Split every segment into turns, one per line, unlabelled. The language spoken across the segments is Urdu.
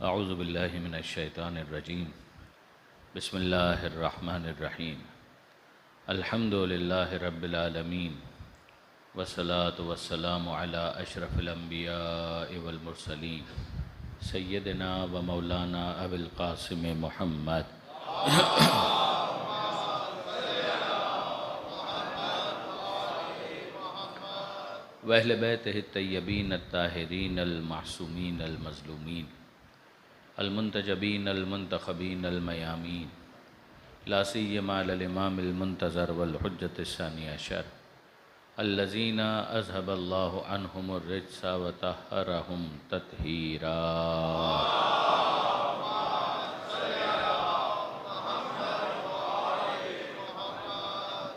اعوذ باللہ من الشیطان الرجیم بسم اللہ الرحمن الرحیم الحمد للہ رب العالمین والصلاة والسلام علی اشرف الانبیاء والمرسلین سیدنا و مولانا ابی القاسم محمد واہل بیتہ الطیبین الطاہرین المعصومین المظلومین المنتجبین المنتخبین المیامین لا سیما للامام المنتظر والحجۃ الثانی عشر الذین اذهب اللہ عنہم الرجس وطہرہم تطہیرا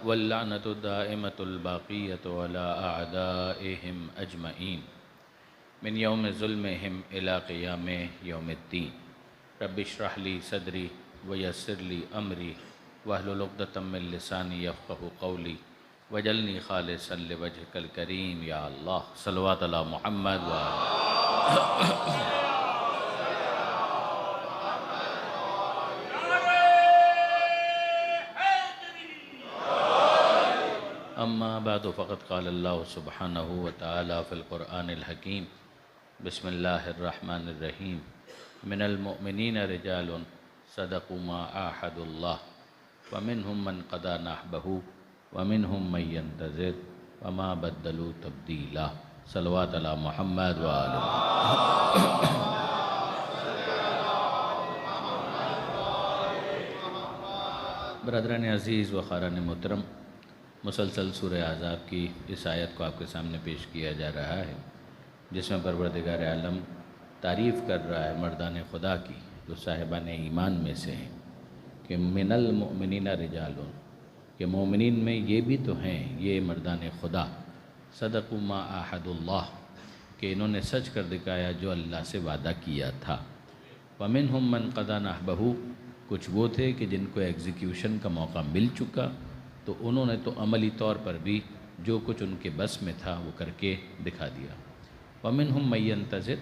واللعنۃ الدائمۃ الباقیۃ علی اعدائہم اجمعین من یوم ظلمہم الی قیام یوم الدین رب اشرح لی صدری ویسر لی امری واحلل عقدۃ من لسانی یفقہوا قولی واجعلنی خالصا لوجہک الکریم یا اللہ صلوات علی محمد اما بعد فقد قال اللہ سبحانہ وتعالی فی القرآن الحکیم بسم اللہ الرحمن الرحیم من المؤمنین رجال صدقوا ما عاہدوا اللہ ومنہم من قضى نحبہ ومنہم من ينتظر وما بدلوا تبدیلا صلوات علی محمد وآلہ برادران عزیز و خاران محترم، مسلسل سورہ احزاب کی اس آیت کو آپ کے سامنے پیش کیا جا رہا ہے جس میں پروردگار عالم تعریف کر رہا ہے مردان خدا کی جو صاحبان ایمان میں سے ہیں کہ من المؤمنین رجال، کہ مومنین میں یہ بھی تو ہیں یہ مردان خدا صدقوا ما عاہدوا اللہ، کہ انہوں نے سچ کر دکھایا جو اللہ سے وعدہ کیا تھا۔ ومنہم من قضى نحبہ، کچھ وہ تھے کہ جن کو ایگزیکیوشن کا موقع مل چکا تو انہوں نے تو عملی طور پر بھی جو کچھ ان کے بس میں تھا وہ کر کے دکھا دیا۔ ومنہم من ينتظر،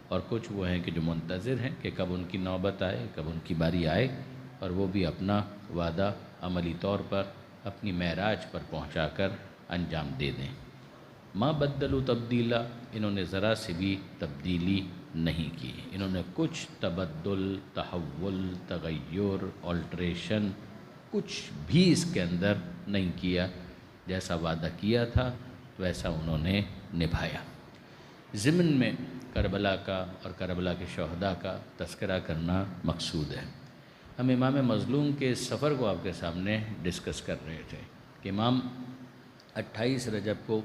اور کچھ وہ ہیں کہ جو منتظر ہیں کہ کب ان کی نوبت آئے، کب ان کی باری آئے اور وہ بھی اپنا وعدہ عملی طور پر اپنی معراج پر پہنچا کر انجام دے دیں۔ ما بدلوا تبدیلا، انہوں نے ذرا سے بھی تبدیلی نہیں کی، انہوں نے کچھ تبدل، تحول، تغیر، آلٹریشن کچھ بھی اس کے اندر نہیں کیا، جیسا وعدہ کیا تھا ویسا انہوں نے نبھایا۔ ضمن میں کربلا کا اور کربلا کے شہداء کا تذکرہ کرنا مقصود ہے۔ ہم امام مظلوم کے اس سفر کو آپ کے سامنے ڈسکس کر رہے تھے کہ امام 28 رجب کو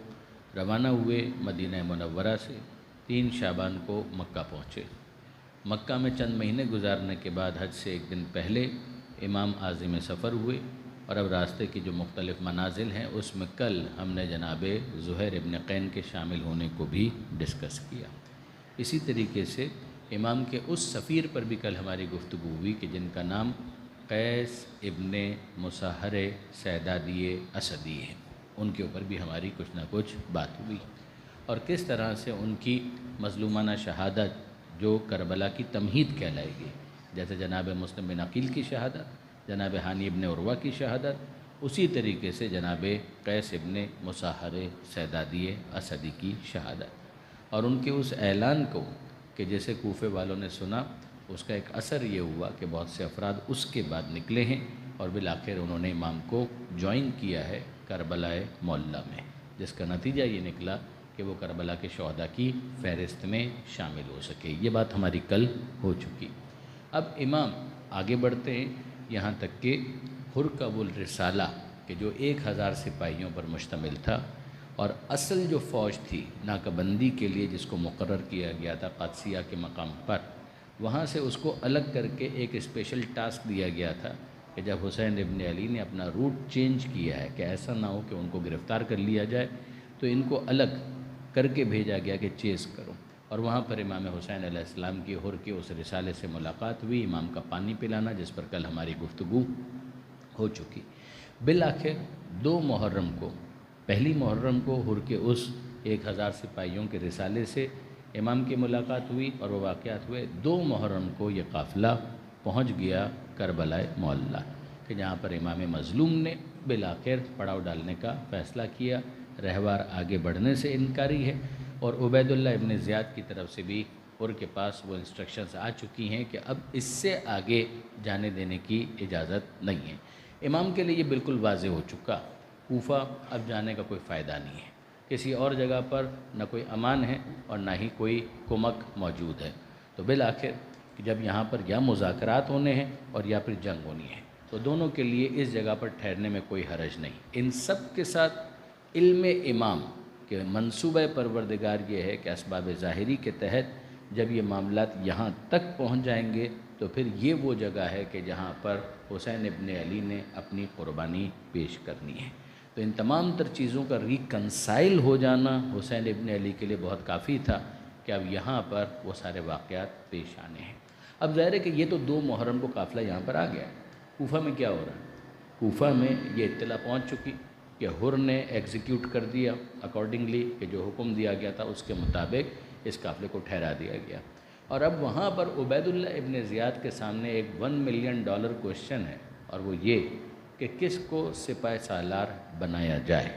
روانہ ہوئے مدینہ منورہ سے، 3 شعبان کو مکہ پہنچے۔ مکہ میں چند مہینے گزارنے کے بعد حج سے ایک دن پہلے امام عازم سفر ہوئے، اور اب راستے کی جو مختلف منازل ہیں اس میں کل ہم نے جناب زہیر ابن قین کے شامل ہونے کو بھی ڈسکس کیا۔ اسی طریقے سے امام کے اس سفیر پر بھی کل ہماری گفتگو ہوئی کہ جن کا نام قیس ابن مصہر سیدادی اسدی ہے، ان کے اوپر بھی ہماری کچھ نہ کچھ بات ہوئی، اور کس طرح سے ان کی مظلومانہ شہادت جو کربلا کی تمہید کہلائے گی، جیسے جناب مسلم بن عقیل کی شہادت، جناب ہانی ابن عروہ کی شہادت، اسی طریقے سے جناب قیس ابن مصہر سیدادی اسدی کی شہادت، اور ان کے اس اعلان کو کہ جیسے کوفے والوں نے سنا، اس کا ایک اثر یہ ہوا کہ بہت سے افراد اس کے بعد نکلے ہیں اور بالآخر انہوں نے امام کو جوائن کیا ہے کربلا معلیٰ میں، جس کا نتیجہ یہ نکلا کہ وہ کربلا کے شہداء کی فہرست میں شامل ہو سکے۔ یہ بات ہماری کل ہو چکی۔ اب امام آگے بڑھتے ہیں یہاں تک کہ حرکب الرسالہ کہ جو 1000 سپاہیوں پر مشتمل تھا، اور اصل جو فوج تھی ناکہ بندی کے لیے جس کو مقرر کیا گیا تھا قادسیہ کے مقام پر، وہاں سے اس کو الگ کر کے ایک اسپیشل ٹاسک دیا گیا تھا کہ جب حسین ابن علی نے اپنا روٹ چینج کیا ہے کہ ایسا نہ ہو کہ ان کو گرفتار کر لیا جائے، تو ان کو الگ کر کے بھیجا گیا کہ چیز کرو، اور وہاں پر امام حسین علیہ السلام کی حر کے اس رسالے سے ملاقات ہوئی، امام کا پانی پلانا، جس پر کل ہماری گفتگو ہو چکی۔ بالآخر 2 محرم کو، پہلی محرم کو حر کے اس 1000 سپاہیوں کے رسالے سے امام کی ملاقات ہوئی اور وہ واقعات ہوئے۔ 2 محرم کو یہ قافلہ پہنچ گیا کربلا معلیٰ کہ جہاں پر امام مظلوم نے بالآخر پڑاؤ ڈالنے کا فیصلہ کیا، رہوار آگے بڑھنے سے انکاری ہے، اور عبید اللہ ابن زیاد کی طرف سے بھی ان کے پاس وہ انسٹرکشنز آ چکی ہیں کہ اب اس سے آگے جانے دینے کی اجازت نہیں ہے۔ امام کے لیے یہ بالکل واضح ہو چکا، کوفہ اب جانے کا کوئی فائدہ نہیں ہے، کسی اور جگہ پر نہ کوئی امان ہے اور نہ ہی کوئی کمک موجود ہے۔ تو بالآخر جب یہاں پر یا مذاکرات ہونے ہیں اور یا پھر جنگ ہونی ہے، تو دونوں کے لیے اس جگہ پر ٹھہرنے میں کوئی حرج نہیں۔ ان سب کے ساتھ علم امام کہ منصوبہ پروردگار یہ ہے کہ اسباب ظاہری کے تحت جب یہ معاملات یہاں تک پہنچ جائیں گے تو پھر یہ وہ جگہ ہے کہ جہاں پر حسین ابن علی نے اپنی قربانی پیش کرنی ہے۔ تو ان تمام تر چیزوں کا ریکنسائل ہو جانا حسین ابن علی کے لیے بہت کافی تھا کہ اب یہاں پر وہ سارے واقعات پیش آنے ہیں۔ اب ظاہر ہے کہ یہ تو 2 محرم کو قافلہ یہاں پر آ گیا۔ کوفہ میں کیا ہو رہا ہے؟ کوفہ میں یہ اطلاع پہنچ چکی کہ حر نے ایگزیکیوٹ کر دیا اکارڈنگلی کہ جو حکم دیا گیا تھا اس کے مطابق اس قافلے کو ٹھہرا دیا گیا، اور اب وہاں پر عبید اللہ ابن زیاد کے سامنے ایک $1 ملین کوشچن ہے، اور وہ یہ کہ کس کو سپاہ سالار بنایا جائے۔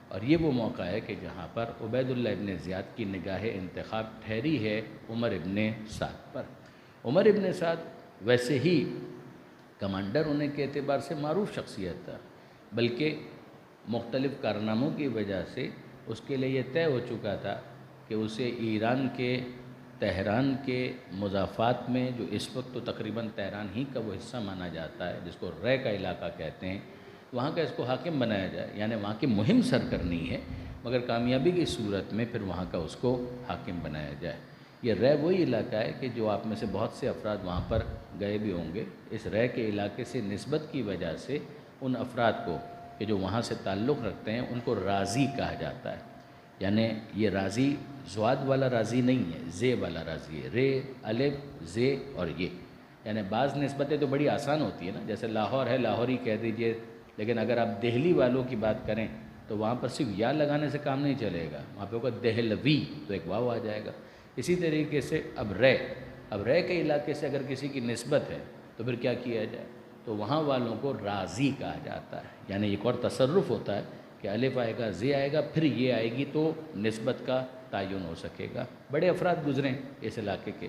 اور یہ وہ موقع ہے کہ جہاں پر عبید اللہ ابن زیاد کی نگاہ انتخاب ٹھہری ہے عمر ابن سعد پر۔ عمر ابن سعد ویسے ہی کمانڈر ہونے کے اعتبار سے معروف شخصیت تھا، بلکہ مختلف کارناموں کی وجہ سے اس کے لیے یہ طے ہو چکا تھا کہ اسے ایران کے تہران کے مضافات میں، جو اس وقت تو تقریباً تہران ہی کا وہ حصہ مانا جاتا ہے جس کو رے کا علاقہ کہتے ہیں، وہاں کا اس کو حاکم بنایا جائے، یعنی وہاں کی مہم سر کرنی ہے، مگر کامیابی کی صورت میں پھر وہاں کا اس کو حاکم بنایا جائے۔ یہ رے وہی علاقہ ہے کہ جو آپ میں سے بہت سے افراد وہاں پر گئے بھی ہوں گے۔ اس رے کے علاقے سے نسبت کی وجہ سے ان افراد کو کہ جو وہاں سے تعلق رکھتے ہیں ان کو رازی کہا جاتا ہے، یعنی یہ رازی زواد والا رازی نہیں ہے، زے والا رازی ہے، رے الف زے اور یہ، یعنی بعض نسبتیں تو بڑی آسان ہوتی ہے نا، جیسے لاہور ہے لاہوری کہہ دیجئے، لیکن اگر آپ دہلی والوں کی بات کریں تو وہاں پر صرف یا لگانے سے کام نہیں چلے گا، وہاں پہ ہوگا دہلوی تو ایک واو آ جائے گا۔ اسی طریقے سے اب رے کے علاقے سے اگر کسی کی نسبت ہے تو پھر کیا کیا جائے، تو وہاں والوں کو رازی کہا جاتا ہے، یعنی ایک اور تصرف ہوتا ہے کہ الف آئے گا زی آئے گا پھر یہ آئے گی تو نسبت کا تعین ہو سکے گا۔ بڑے افراد گزریں اس علاقے کے،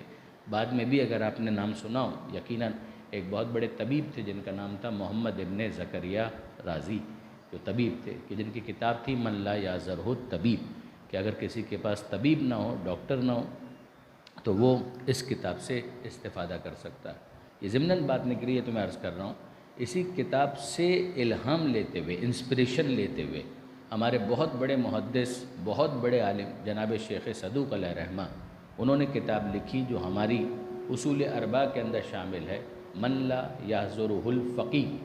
بعد میں بھی اگر آپ نے نام سنا ہو، یقیناً ایک بہت بڑے طبیب تھے جن کا نام تھا محمد ابن زکریہ رازی، جو طبیب تھے کہ جن کی کتاب تھی من لا یعذرہ الطبیب، کہ اگر کسی کے پاس طبیب نہ ہو، ڈاکٹر نہ ہو، تو وہ اس کتاب سے استفادہ کر سکتا ہے۔ یہ ضمناً بات نکلی ہے تو میں عرض کر رہا ہوں، اسی کتاب سے الہام لیتے ہوئے، انسپریشن لیتے ہوئے ہمارے بہت بڑے محدث، بہت بڑے عالم جناب شیخ صدوق علیہ رحمہ، انہوں نے کتاب لکھی جو ہماری اصول اربع کے اندر شامل ہے، من لا یحضرہ الفقیہ،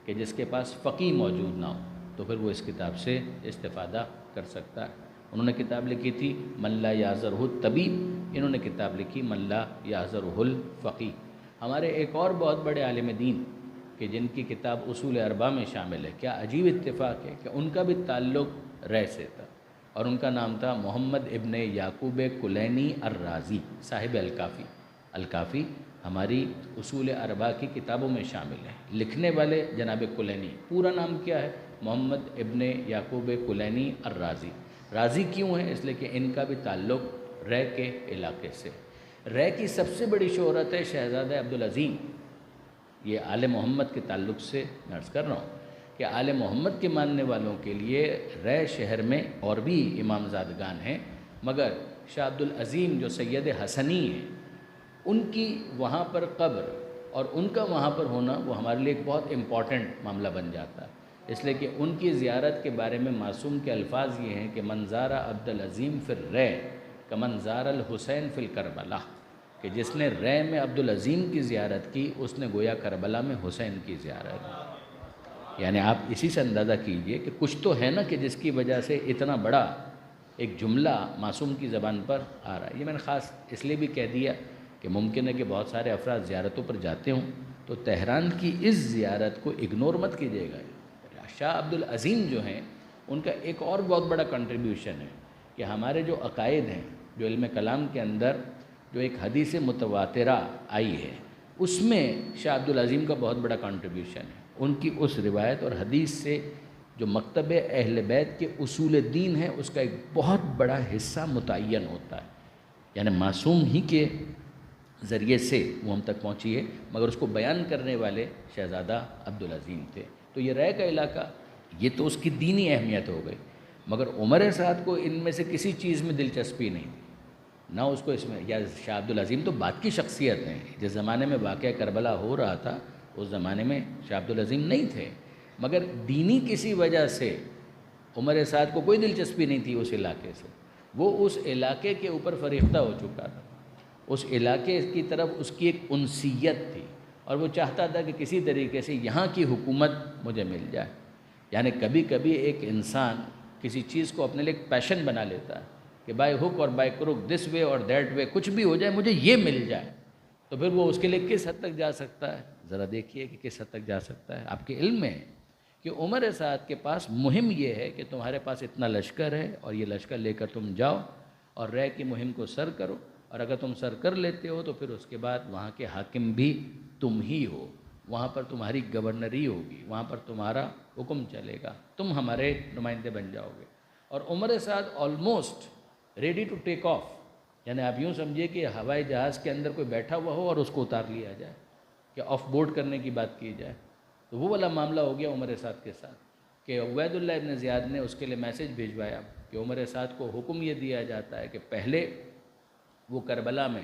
کہ جس کے پاس فقیہ موجود نہ ہو تو پھر وہ اس کتاب سے استفادہ کر سکتا ہے۔ انہوں نے کتاب لکھی تھی من لا یعذرہ الطبیب، انہوں نے کتاب لکھی من لا یعذرہ الفقیہ۔ ہمارے ایک اور بہت بڑے عالم دین کہ جن کی کتاب اصول اربع میں شامل ہے، کیا عجیب اتفاق ہے کہ ان کا بھی تعلق رے سے تھا، اور ان کا نام تھا محمد ابن یعقوب کلینی الرازی، صاحب الکافی۔ الکافی ہماری اصول اربع کی کتابوں میں شامل ہے، لکھنے والے جناب کلینی، پورا نام کیا ہے؟ محمد ابن یعقوب کلینی الرازی۔ رازی کیوں ہے؟ اس لیے کہ ان کا بھی تعلق رے کے علاقے سے۔ رے کی سب سے بڑی شہرت ہے شہزادہ عبدالعظیم، یہ آل محمد کے تعلق سے میں عرض کر رہا ہوں کہ آل محمد کے ماننے والوں کے لیے رے شہر میں اور بھی امام زادگان ہیں، مگر شاہ عبدالعظیم جو سید حسنی ہیں ان کی وہاں پر قبر اور ان کا وہاں پر ہونا وہ ہمارے لیے ایک بہت امپورٹنٹ معاملہ بن جاتا ہے، اس لیے کہ ان کی زیارت کے بارے میں معصوم کے الفاظ یہ ہیں کہ من زار عبدالعظیم فی الرے کمن زار الحسین فی الکربلا، کہ جس نے رے میں عبدالعظیم کی زیارت کی اس نے گویا کربلا میں حسین کی زیارت کی۔ یعنی آپ اسی سے اندازہ کیجئے کہ کچھ تو ہے نا کہ جس کی وجہ سے اتنا بڑا ایک جملہ معصوم کی زبان پر آ رہا ہے۔ یہ میں نے خاص اس لیے بھی کہہ دیا کہ ممکن ہے کہ بہت سارے افراد زیارتوں پر جاتے ہوں تو تہران کی اس زیارت کو اگنور مت کیجیے گا۔ شاہ عبدالعظیم جو ہیں ان کا ایک اور بہت بڑا کنٹریبیوشن ہے کہ ہمارے جو عقائد ہیں جو علم کلام کے اندر جو ایک حدیث متواترہ آئی ہے، اس میں شاہ عبدالعظیم کا بہت بڑا کنٹریبیوشن ہے۔ ان کی اس روایت اور حدیث سے جو مکتب اہل بیت کے اصول دین ہے، اس کا ایک بہت بڑا حصہ متعین ہوتا ہے، یعنی معصوم ہی کے ذریعے سے وہ ہم تک پہنچی ہے، مگر اس کو بیان کرنے والے شہزادہ عبدالعظیم تھے۔ تو یہ رائے کا علاقہ، یہ تو اس کی دینی اہمیت ہو گئی، مگر عمر سعد کو ان میں سے کسی چیز میں دلچسپی نہیں تھی، نہ اس کو اس میں، یا شاہ عبدالعظیم تو بات کی شخصیت ہیں، جس زمانے میں واقعہ کربلا ہو رہا تھا اس زمانے میں شاہ عبدالعظیم نہیں تھے، مگر دینی کسی وجہ سے عمر سعد کو کوئی دلچسپی نہیں تھی اس علاقے سے، وہ اس علاقے کے اوپر فریختہ ہو چکا تھا، اس علاقے کی طرف اس کی ایک انسیت تھی، اور وہ چاہتا تھا کہ کسی طریقے سے یہاں کی حکومت مجھے مل جائے۔ یعنی کبھی کبھی ایک انسان کسی چیز کو اپنے لیے ایک پیشن بنا لیتا ہے کہ بائی ہک اور بائی کروک، دس وے اور دیٹ وے، کچھ بھی ہو جائے مجھے یہ مل جائے، تو پھر وہ اس کے لیے کس حد تک جا سکتا ہے؟ ذرا دیکھیے کہ کس حد تک جا سکتا ہے۔ آپ کے علم میں ہے کہ عمر سعد کے پاس مہم یہ ہے کہ تمہارے پاس اتنا لشکر ہے اور یہ لشکر لے کر تم جاؤ اور رے کی مہم کو سر کرو، اور اگر تم سر کر لیتے ہو تو پھر اس کے بعد وہاں کے حاکم بھی تم ہی ہو، وہاں پر تمہاری گورنری ہوگی، وہاں پر تمہارا حکم چلے گا، تم ہمارے نمائندے بن جاؤ گے۔ اور Umar Saad almost ready to take off, یعنی آپ یوں سمجھیے کہ ہوائی جہاز کے اندر کوئی بیٹھا ہوا ہو اور اس کو اتار لیا جائے، کہ آف بورڈ کرنے کی بات کی جائے، تو وہ والا معاملہ ہو گیا عمر سعد کے ساتھ، کہ عبید اللہ ابن زیاد نے اس کے لیے میسیج بھیجوایا کہ عمر سعد کو حکم یہ دیا جاتا ہے کہ پہلے وہ کربلا میں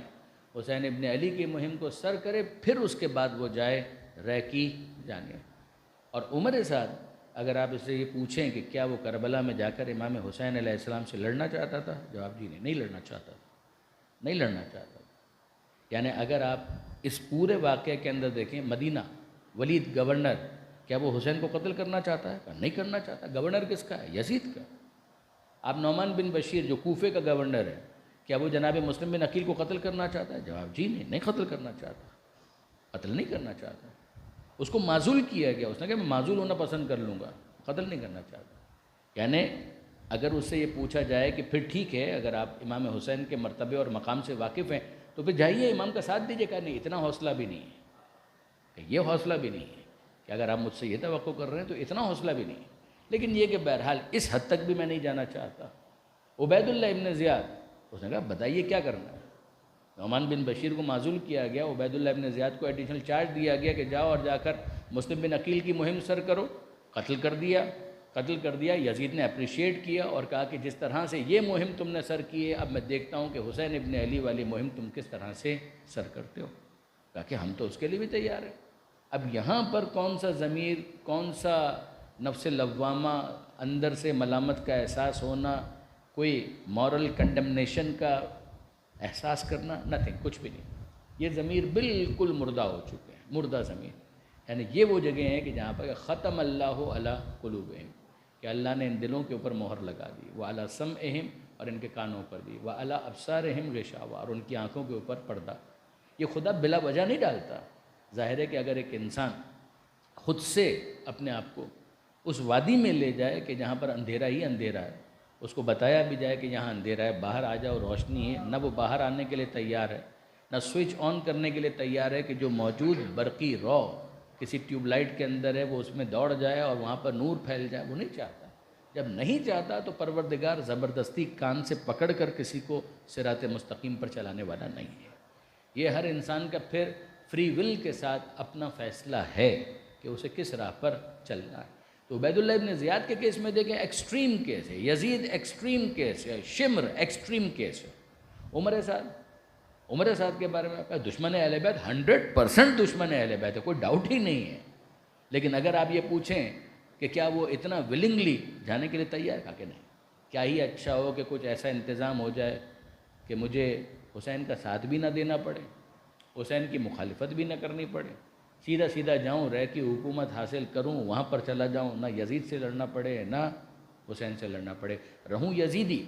حسین ابن علی کی مہم کو سر کرے، پھر اس کے بعد وہ جائے رے کی جانب۔ اور عمر سعد، اگر آپ اس سے یہ پوچھیں کہ کیا وہ کربلا میں جا کر امام حسین علیہ السلام سے لڑنا چاہتا تھا، جواب جی نہیں لڑنا چاہتا تھا، نہیں لڑنا چاہتا تھا۔ یعنی اگر آپ اس پورے واقعے کے اندر دیکھیں، مدینہ ولید گورنر، کیا وہ حسین کو قتل کرنا چاہتا ہے؟ نہیں کرنا چاہتا۔ گورنر کس کا ہے؟ یزید کا۔ آپ نعمان بن بشیر جو کوفے کا گورنر ہے، کیا وہ جناب مسلم بن عقیل کو قتل کرنا چاہتا ہے؟ جواب جی نہیں قتل کرنا چاہتا، قتل نہیں کرنا چاہتا۔ اس کو معزول کیا گیا، اس نے کہا میں معزول ہونا پسند کر لوں گا، قتل نہیں کرنا چاہتا۔ یعنی اگر اس سے یہ پوچھا جائے کہ پھر ٹھیک ہے، اگر آپ امام حسین کے مرتبے اور مقام سے واقف ہیں تو پھر جائیے امام کا ساتھ دیجیے، کہا نہیں اتنا حوصلہ بھی نہیں ہے، کہ یہ حوصلہ بھی نہیں ہے کہ اگر آپ مجھ سے یہ توقع کر رہے ہیں تو اتنا حوصلہ بھی نہیں ہے، لیکن یہ کہ بہرحال اس حد تک بھی میں نہیں جانا چاہتا۔ عبید اللہ ابن زیاد، اس نے کہا بتائیے کیا کرنا ہے۔ نعمان بن بشیر کو معزول کیا گیا، عبید اللہ ابن زیاد کو ایڈیشنل چارج دیا گیا کہ جاؤ اور جا کر مسلم بن عقیل کی مہم سر کرو، قتل کر دیا۔ یزید نے اپریشیٹ کیا اور کہا کہ جس طرح سے یہ مہم تم نے سر کی ہے، اب میں دیکھتا ہوں کہ حسین ابن علی والی مہم تم کس طرح سے سر کرتے ہو۔ کہا کہ ہم تو اس کے لیے بھی تیار ہیں۔ اب یہاں پر کون سا ضمیر، کون سا نفس لوامہ، اندر سے ملامت کا احساس ہونا، کوئی مورل کنڈمنیشن کا احساس کرنا، نتھنگ، کچھ بھی نہیں۔ یہ ضمیر بالکل مردہ ہو چکے ہیں، مردہ ضمیر۔ یعنی یہ وہ جگہ ہیں کہ جہاں پر ختم اللہ علی قلوبہم، کہ اللہ نے ان دلوں کے اوپر مہر لگا دی، وعلی سمعہم، اور ان کے کانوں پر بھی، وعلی ابصارہم غشاوہ، اور ان کی آنکھوں کے اوپر پردہ۔ یہ خدا بلا وجہ نہیں ڈالتا۔ ظاہر ہے کہ اگر ایک انسان خود سے اپنے آپ کو اس وادی میں لے جائے کہ جہاں پر اندھیرا ہی اندھیرا ہے، اس کو بتایا بھی جائے کہ یہاں اندھیرا ہے، باہر آ جاؤ روشنی ہے، نہ وہ باہر آنے کے لیے تیار ہے، نہ سوئچ آن کرنے کے لیے تیار ہے کہ جو موجود برقی رو کسی ٹیوب لائٹ کے اندر ہے وہ اس میں دوڑ جائے اور وہاں پر نور پھیل جائے، وہ نہیں چاہتا۔ جب نہیں چاہتا تو پروردگار زبردستی کان سے پکڑ کر کسی کو صراط مستقیم پر چلانے والا نہیں ہے۔ یہ ہر انسان کا پھر فری ول کے ساتھ اپنا فیصلہ ہے کہ اسے کس راہ پر چلنا ہے۔ تو عبید اللہ ابن زیاد کے کیس میں دیکھیں ایکسٹریم کیس ہے، یزید ایکسٹریم کیس ہے، شمر ایکسٹریم کیس ہے۔ عمر سعد کے بارے میں آپ کا دشمن اہل بیت، 100% دشمن اہل بیت ہے، کوئی ڈاؤٹ ہی نہیں ہے۔ لیکن اگر آپ یہ پوچھیں کہ کیا وہ اتنا ولنگلی جانے کے لیے تیار، کہا کہ نہیں۔ کیا ہی اچھا ہو کہ کچھ ایسا انتظام ہو جائے کہ مجھے حسین کا ساتھ بھی نہ دینا پڑے، حسین کی مخالفت بھی نہ کرنی پڑے، سیدھا جاؤں، رہ کی حکومت حاصل کروں، وہاں پر چلا جاؤں، نہ یزید سے لڑنا پڑے نہ حسین سے لڑنا پڑے، رہوں یزیدی۔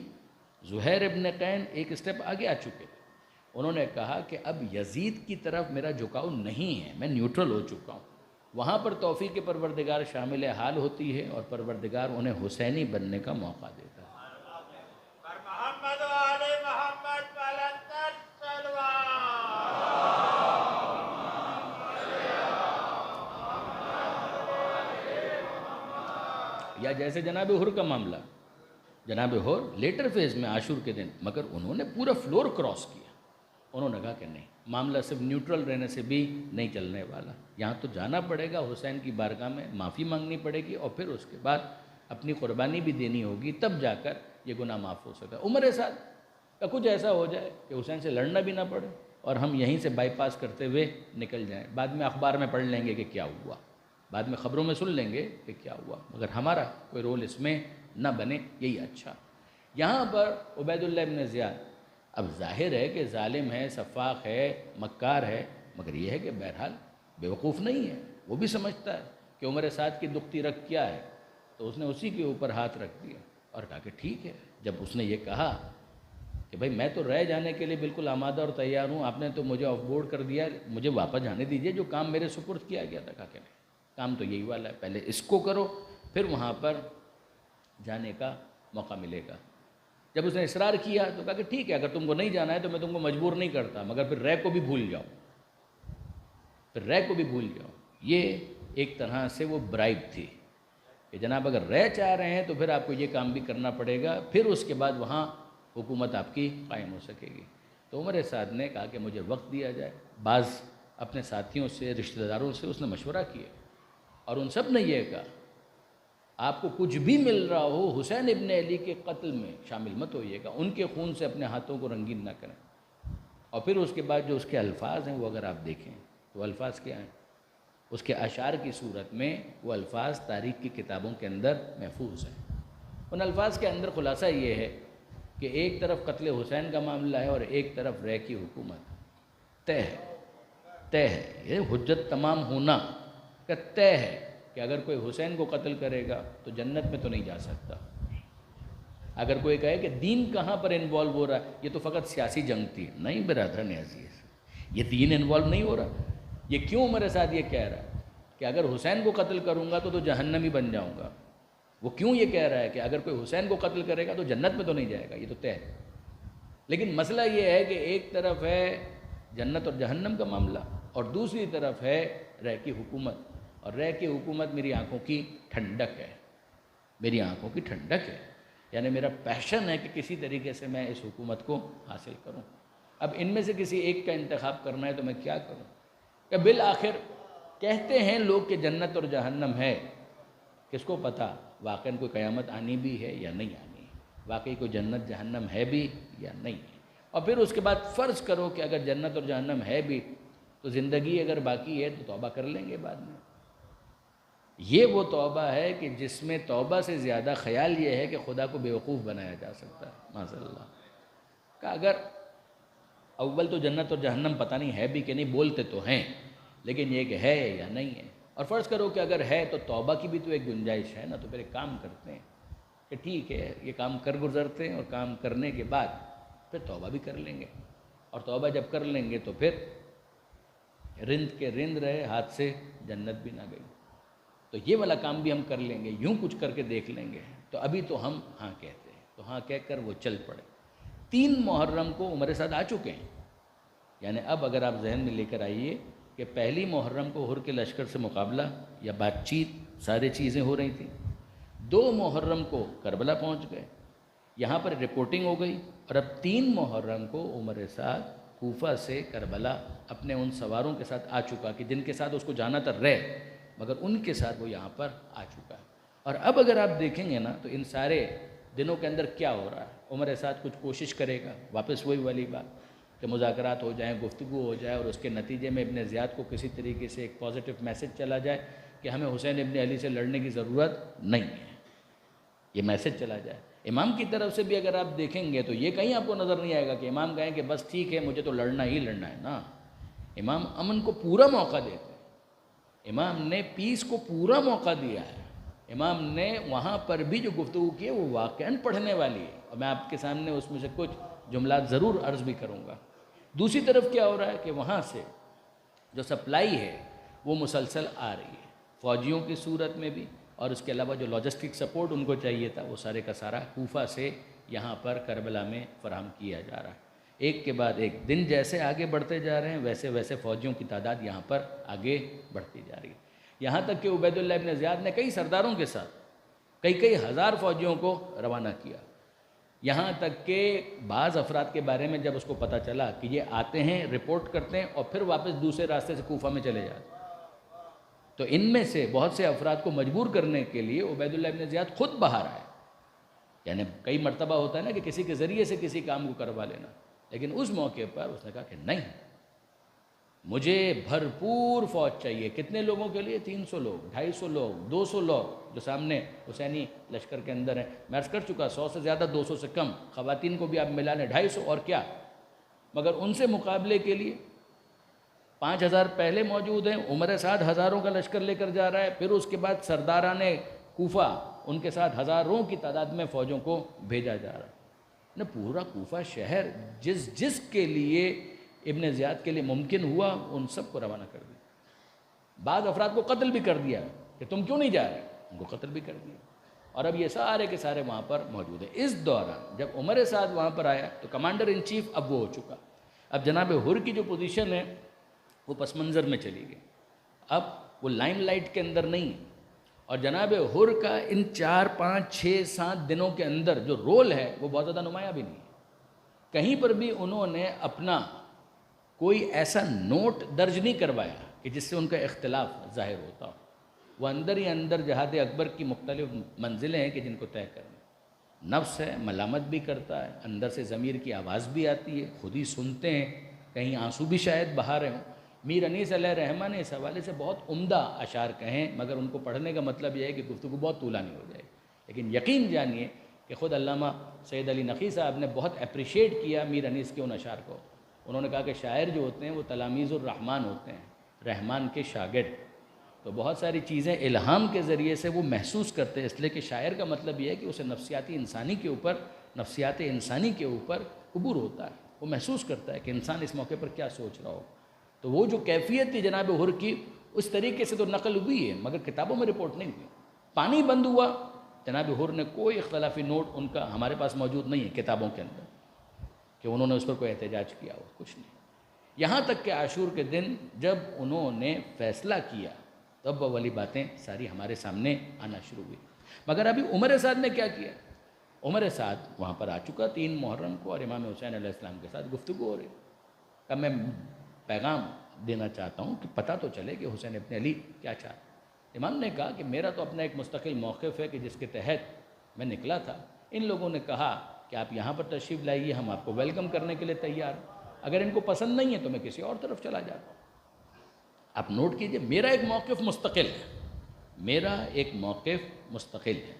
زہیر ابن قین ایک اسٹیپ آگے آ چکے تھے، انہوں نے کہا کہ اب یزید کی طرف میرا جھکاؤ نہیں ہے، میں نیوٹرل ہو چکا ہوں۔ وہاں پر توفیق پروردگار شامل حال ہوتی ہے اور پروردگار انہیں حسینی بننے کا موقع دیتا ہے۔ یا جیسے جناب حر کا معاملہ، جناب حر لیٹر فیز میں عاشور کے دن، مگر انہوں نے پورا فلور کراس کیا. انہوں نے کہا کہ نہیں، معاملہ صرف نیوٹرل رہنے سے بھی نہیں چلنے والا، یہاں تو جانا پڑے گا حسین کی بارگاہ میں، معافی مانگنی پڑے گی، اور پھر اس کے بعد اپنی قربانی بھی دینی ہوگی، تب جا کر یہ گناہ معاف ہو سکتا ہے. عمر سعد کا کچھ ایسا ہو جائے کہ حسین سے لڑنا بھی نہ پڑے اور ہم یہیں سے بائی پاس کرتے ہوئے نکل جائیں، بعد میں اخبار میں پڑھ لیں گے کہ کیا ہوا، بعد میں خبروں میں سن لیں گے کہ کیا ہوا، مگر ہمارا کوئی رول اس میں نہ بنے، یہی اچھا. یہاں پر عبید اللہ ابن زیاد اب ظاہر ہے کہ ظالم ہے، سفاق ہے، مکار ہے، مگر یہ ہے کہ بہرحال بیوقوف نہیں ہے، وہ بھی سمجھتا ہے کہ عمر سعد کی دکھتی رکھ کیا ہے، تو اس نے اسی کے اوپر ہاتھ رکھ دیا اور کہا کہ ٹھیک ہے. جب اس نے یہ کہا کہ بھائی میں تو رہ جانے کے لیے بالکل آمادہ اور تیار ہوں، آپ نے تو مجھے آف بورڈ کر دیا، مجھے واپس جانے دیجئے، جو کام میرے سپرد کیا گیا تھا. کہا کہ نہیں، کام تو یہی والا ہے، پہلے اس کو کرو پھر وہاں پر جانے کا موقع ملے گا. جب اس نے اصرار کیا تو کہا کہ ٹھیک ہے، اگر تم کو نہیں جانا ہے تو میں تم کو مجبور نہیں کرتا، مگر پھر رے کو بھی بھول جاؤ، پھر رے کو بھی بھول جاؤ. یہ ایک طرح سے وہ برائب تھی کہ جناب اگر رے چاہ رہے ہیں تو پھر آپ کو یہ کام بھی کرنا پڑے گا، پھر اس کے بعد وہاں حکومت آپ کی قائم ہو سکے گی. تو عمر سعد نے کہا کہ مجھے وقت دیا جائے. بعض اپنے ساتھیوں سے، رشتہ داروں سے اس نے مشورہ کیا اور ان سب نے یہ کہا آپ کو کچھ بھی مل رہا ہو حسین ابن علی کے قتل میں شامل مت ہوئیے گا، ان کے خون سے اپنے ہاتھوں کو رنگین نہ کریں. اور پھر اس کے بعد جو اس کے الفاظ ہیں وہ اگر آپ دیکھیں تو الفاظ کیا ہیں، اس کے اشعار کی صورت میں وہ الفاظ تاریخ کی کتابوں کے اندر محفوظ ہیں. ان الفاظ کے اندر خلاصہ یہ ہے کہ ایک طرف قتل حسین کا معاملہ ہے اور ایک طرف رے کی حکومت. طے ہے یہ حجت تمام ہونا کا طے ہے کہ اگر کوئی حسین کو قتل کرے گا تو جنت میں تو نہیں جا سکتا. اگر کوئی کہے کہ دین کہاں پر انوالو ہو رہا ہے، یہ تو فقط سیاسی جنگ تھی، نہیں برادران عزیز، یہ دین انوالو نہیں ہو رہا. یہ کیوں میرے ساتھ یہ کہہ رہا ہے کہ اگر حسین کو قتل کروں گا تو جہنمی بن جاؤں گا؟ وہ کیوں یہ کہہ رہا ہے کہ اگر کوئی حسین کو قتل کرے گا تو جنت میں تو نہیں جائے گا؟ یہ تو طے ہے. لیکن مسئلہ یہ ہے کہ ایک طرف ہے جنت اور جہنم کا معاملہ اور دوسری طرف ہے رے کی حکومت. اور رے کی حکومت میری آنکھوں کی ٹھنڈک ہے، میری آنکھوں کی ٹھنڈک ہے، یعنی میرا پیشن ہے کہ کسی طریقے سے میں اس حکومت کو حاصل کروں. اب ان میں سے کسی ایک کا انتخاب کرنا ہے تو میں کیا کروں؟ کہ بالآخر کہتے ہیں لوگ کہ جنت اور جہنم ہے، کس کو پتہ واقعاً کوئی قیامت آنی بھی ہے یا نہیں آنی ہے، واقعی کوئی جنت جہنم ہے بھی یا نہیں ہے. اور پھر اس کے بعد فرض کرو کہ اگر جنت اور جہنم ہے بھی تو زندگی اگر باقی ہے تو توبہ کر لیں گے بعد میں. یہ وہ توبہ ہے کہ جس میں توبہ سے زیادہ خیال یہ ہے کہ خدا کو بیوقوف بنایا جا سکتا ہے معاذ اللہ. کہ اگر اول تو جنت اور جہنم پتہ نہیں ہے بھی کہ نہیں، بولتے تو ہیں لیکن یہ کہ ہے یا نہیں ہے. اور فرض کرو کہ اگر ہے تو توبہ کی بھی تو ایک گنجائش ہے نا. تو پھر ایک کام کرتے ہیں کہ ٹھیک ہے یہ کام کر گزرتے ہیں اور کام کرنے کے بعد پھر توبہ بھی کر لیں گے. اور توبہ جب کر لیں گے تو پھر رند کے رند رہے، ہاتھ سے جنت بھی نہ گئی. تو یہ والا کام بھی ہم کر لیں گے، یوں کچھ کر کے دیکھ لیں گے. تو ابھی تو ہم ہاں کہتے ہیں، تو ہاں کہہ کر وہ چل پڑے. 3 محرم کو عمر سعد آ چکے ہیں، یعنی اب اگر آپ ذہن میں لے کر آئیے کہ پہلی محرم کو حر کے لشکر سے مقابلہ یا بات چیت سارے چیزیں ہو رہی تھیں. 2 محرم کو کربلا پہنچ گئے، یہاں پر رپورٹنگ ہو گئی. اور اب 3 محرم کو عمر سعد کوفہ سے کربلا اپنے ان سواروں کے ساتھ آ چکا کہ جن کے ساتھ اس کو جانا تھا رے، مگر ان کے ساتھ وہ یہاں پر آ چکا ہے. اور اب اگر آپ دیکھیں گے نا تو ان سارے دنوں کے اندر کیا ہو رہا ہے، عمر سعد کچھ کوشش کرے گا، واپس وہی والی بات کہ مذاکرات ہو جائیں، گفتگو ہو جائے اور اس کے نتیجے میں ابن زیاد کو کسی طریقے سے ایک پازیٹیو میسج چلا جائے کہ ہمیں حسین ابن علی سے لڑنے کی ضرورت نہیں ہے، یہ میسج چلا جائے. امام کی طرف سے بھی اگر آپ دیکھیں گے تو یہ کہیں آپ کو نظر نہیں آئے گا کہ امام کہیں کہ بس ٹھیک ہے مجھے تو لڑنا ہی لڑنا ہے نا. امام امن کو پورا موقع دیتے ہیں، امام نے پیس کو پورا موقع دیا ہے. امام نے وہاں پر بھی جو گفتگو کی ہے وہ واقعاً پڑھنے والی ہے، اور میں آپ کے سامنے اس میں سے کچھ جملات ضرور عرض بھی کروں گا. دوسری طرف کیا ہو رہا ہے کہ وہاں سے جو سپلائی ہے وہ مسلسل آ رہی ہے، فوجیوں کی صورت میں بھی، اور اس کے علاوہ جو لاجسٹک سپورٹ ان کو چاہیے تھا وہ سارے کا سارا کوفہ سے یہاں پر کربلا میں فراہم کیا جا رہا ہے. ایک کے بعد ایک دن جیسے آگے بڑھتے جا رہے ہیں ویسے ویسے فوجیوں کی تعداد یہاں پر آگے بڑھتی جا رہی ہے. یہاں تک کہ عبید اللہ ابن زیاد نے کئی سرداروں کے ساتھ کئی کئی ہزار فوجیوں کو روانہ کیا، یہاں تک کہ بعض افراد کے بارے میں جب اس کو پتہ چلا کہ یہ آتے ہیں، رپورٹ کرتے ہیں اور پھر واپس دوسرے راستے سے کوفہ میں چلے جاتے، تو ان میں سے بہت سے افراد کو مجبور کرنے کے لیے عبید اللہ ابن زیاد خود باہر آئے. یعنی کئی مرتبہ ہوتا ہے نا کہ کسی کے ذریعے سے کسی کام کو کروا لینا، لیکن اس موقع پر اس نے کہا کہ نہیں، مجھے بھرپور فوج چاہیے. کتنے لوگوں کے لیے؟ 300 لوگ، 250 لوگ، 200 لوگ جو سامنے حسینی لشکر کے اندر ہیں. میں عرض کر چکا 100 سے زیادہ، 200 سے کم، خواتین کو بھی آپ ملا لیں 250 اور کیا. مگر ان سے مقابلے کے لیے 5000 پہلے موجود ہیں، عمر سعد ہزاروں کا لشکر لے کر جا رہا ہے، پھر اس کے بعد سرداران کوفہ ان کے ساتھ ہزاروں کی تعداد میں فوجوں کو بھیجا جا رہا ہے. نہ پورا کوفہ شہر جس کے لیے ابن زیاد کے لیے ممکن ہوا ان سب کو روانہ کر دیا. بعض افراد کو قتل بھی کر دیا کہ تم کیوں نہیں جا رہے، ان کو قتل بھی کر دیا. اور اب یہ سارے کے سارے وہاں پر موجود ہیں. اس دوران جب عمر سعد وہاں پر آیا تو کمانڈر ان چیف اب وہ ہو چکا. اب جناب حر کی جو پوزیشن ہے وہ پس منظر میں چلی گئی، اب وہ لائم لائٹ کے اندر نہیں. اور جناب حر کا ان 4 5 6 7 دنوں کے اندر جو رول ہے وہ بہت زیادہ نمایاں بھی نہیں. کہیں پر بھی انہوں نے اپنا کوئی ایسا نوٹ درج نہیں کروایا کہ جس سے ان کا اختلاف ظاہر ہوتا ہو. وہ اندر ہی اندر جہاد اکبر کی مختلف منزلیں ہیں کہ جن کو طے کرنا. نفس ہے، ملامت بھی کرتا ہے، اندر سے ضمیر کی آواز بھی آتی ہے، خود ہی سنتے ہیں، کہیں آنسو بھی شاید بہا رہے ہوں. میر انیس علیہ رحمہ نے اس حوالے سے بہت عمدہ اشعار کہیں، مگر ان کو پڑھنے کا مطلب یہ ہے کہ گفتگو بہت طولانی ہو جائے. لیکن یقین جانیے کہ خود علامہ سید علی نقی صاحب نے بہت اپریشیٹ کیا میر انیس کے ان اشعار کو. انہوں نے کہا کہ شاعر جو ہوتے ہیں وہ تلامیذ الرحمن ہوتے ہیں، رحمان کے شاگرد. تو بہت ساری چیزیں الہام کے ذریعے سے وہ محسوس کرتے ہیں، اس لیے کہ شاعر کا مطلب یہ ہے کہ اسے نفسیات انسانی کے اوپر عبور ہوتا ہے، وہ محسوس کرتا ہے کہ انسان اس موقع پر کیا سوچ رہا ہو. تو وہ جو کیفیت تھی جناب حر کی، اس طریقے سے تو نقل ہوئی ہے مگر کتابوں میں رپورٹ نہیں ہوئی. پانی بند ہوا، جناب حر نے کوئی اختلافی نوٹ ان کا ہمارے پاس موجود نہیں ہے کتابوں کے اندر کہ انہوں نے اس پر کوئی احتجاج کیا ہو، کچھ نہیں. یہاں تک کہ عاشور کے دن جب انہوں نے فیصلہ کیا تب وہ والی باتیں ساری ہمارے سامنے آنا شروع ہوئی. مگر ابھی عمر سعد نے کیا کیا؟ عمر سعد وہاں پر آ چکا 3 محرم کو اور امام حسین علیہ السلام کے ساتھ گفتگو ہو رہی. اب میں پیغام دینا چاہتا ہوں کہ پتہ تو چلے کہ حسین ابن علی کیا چاہتا. امام نے کہا کہ میرا تو اپنا ایک مستقل موقف ہے کہ جس کے تحت میں نکلا تھا. ان لوگوں نے کہا کہ آپ یہاں پر تشریف لائیے، ہم آپ کو ویلکم کرنے کے لیے تیار ہیں، اگر ان کو پسند نہیں ہے تو میں کسی اور طرف چلا جاتا ہوں. آپ نوٹ کیجئے، میرا ایک موقف مستقل ہے،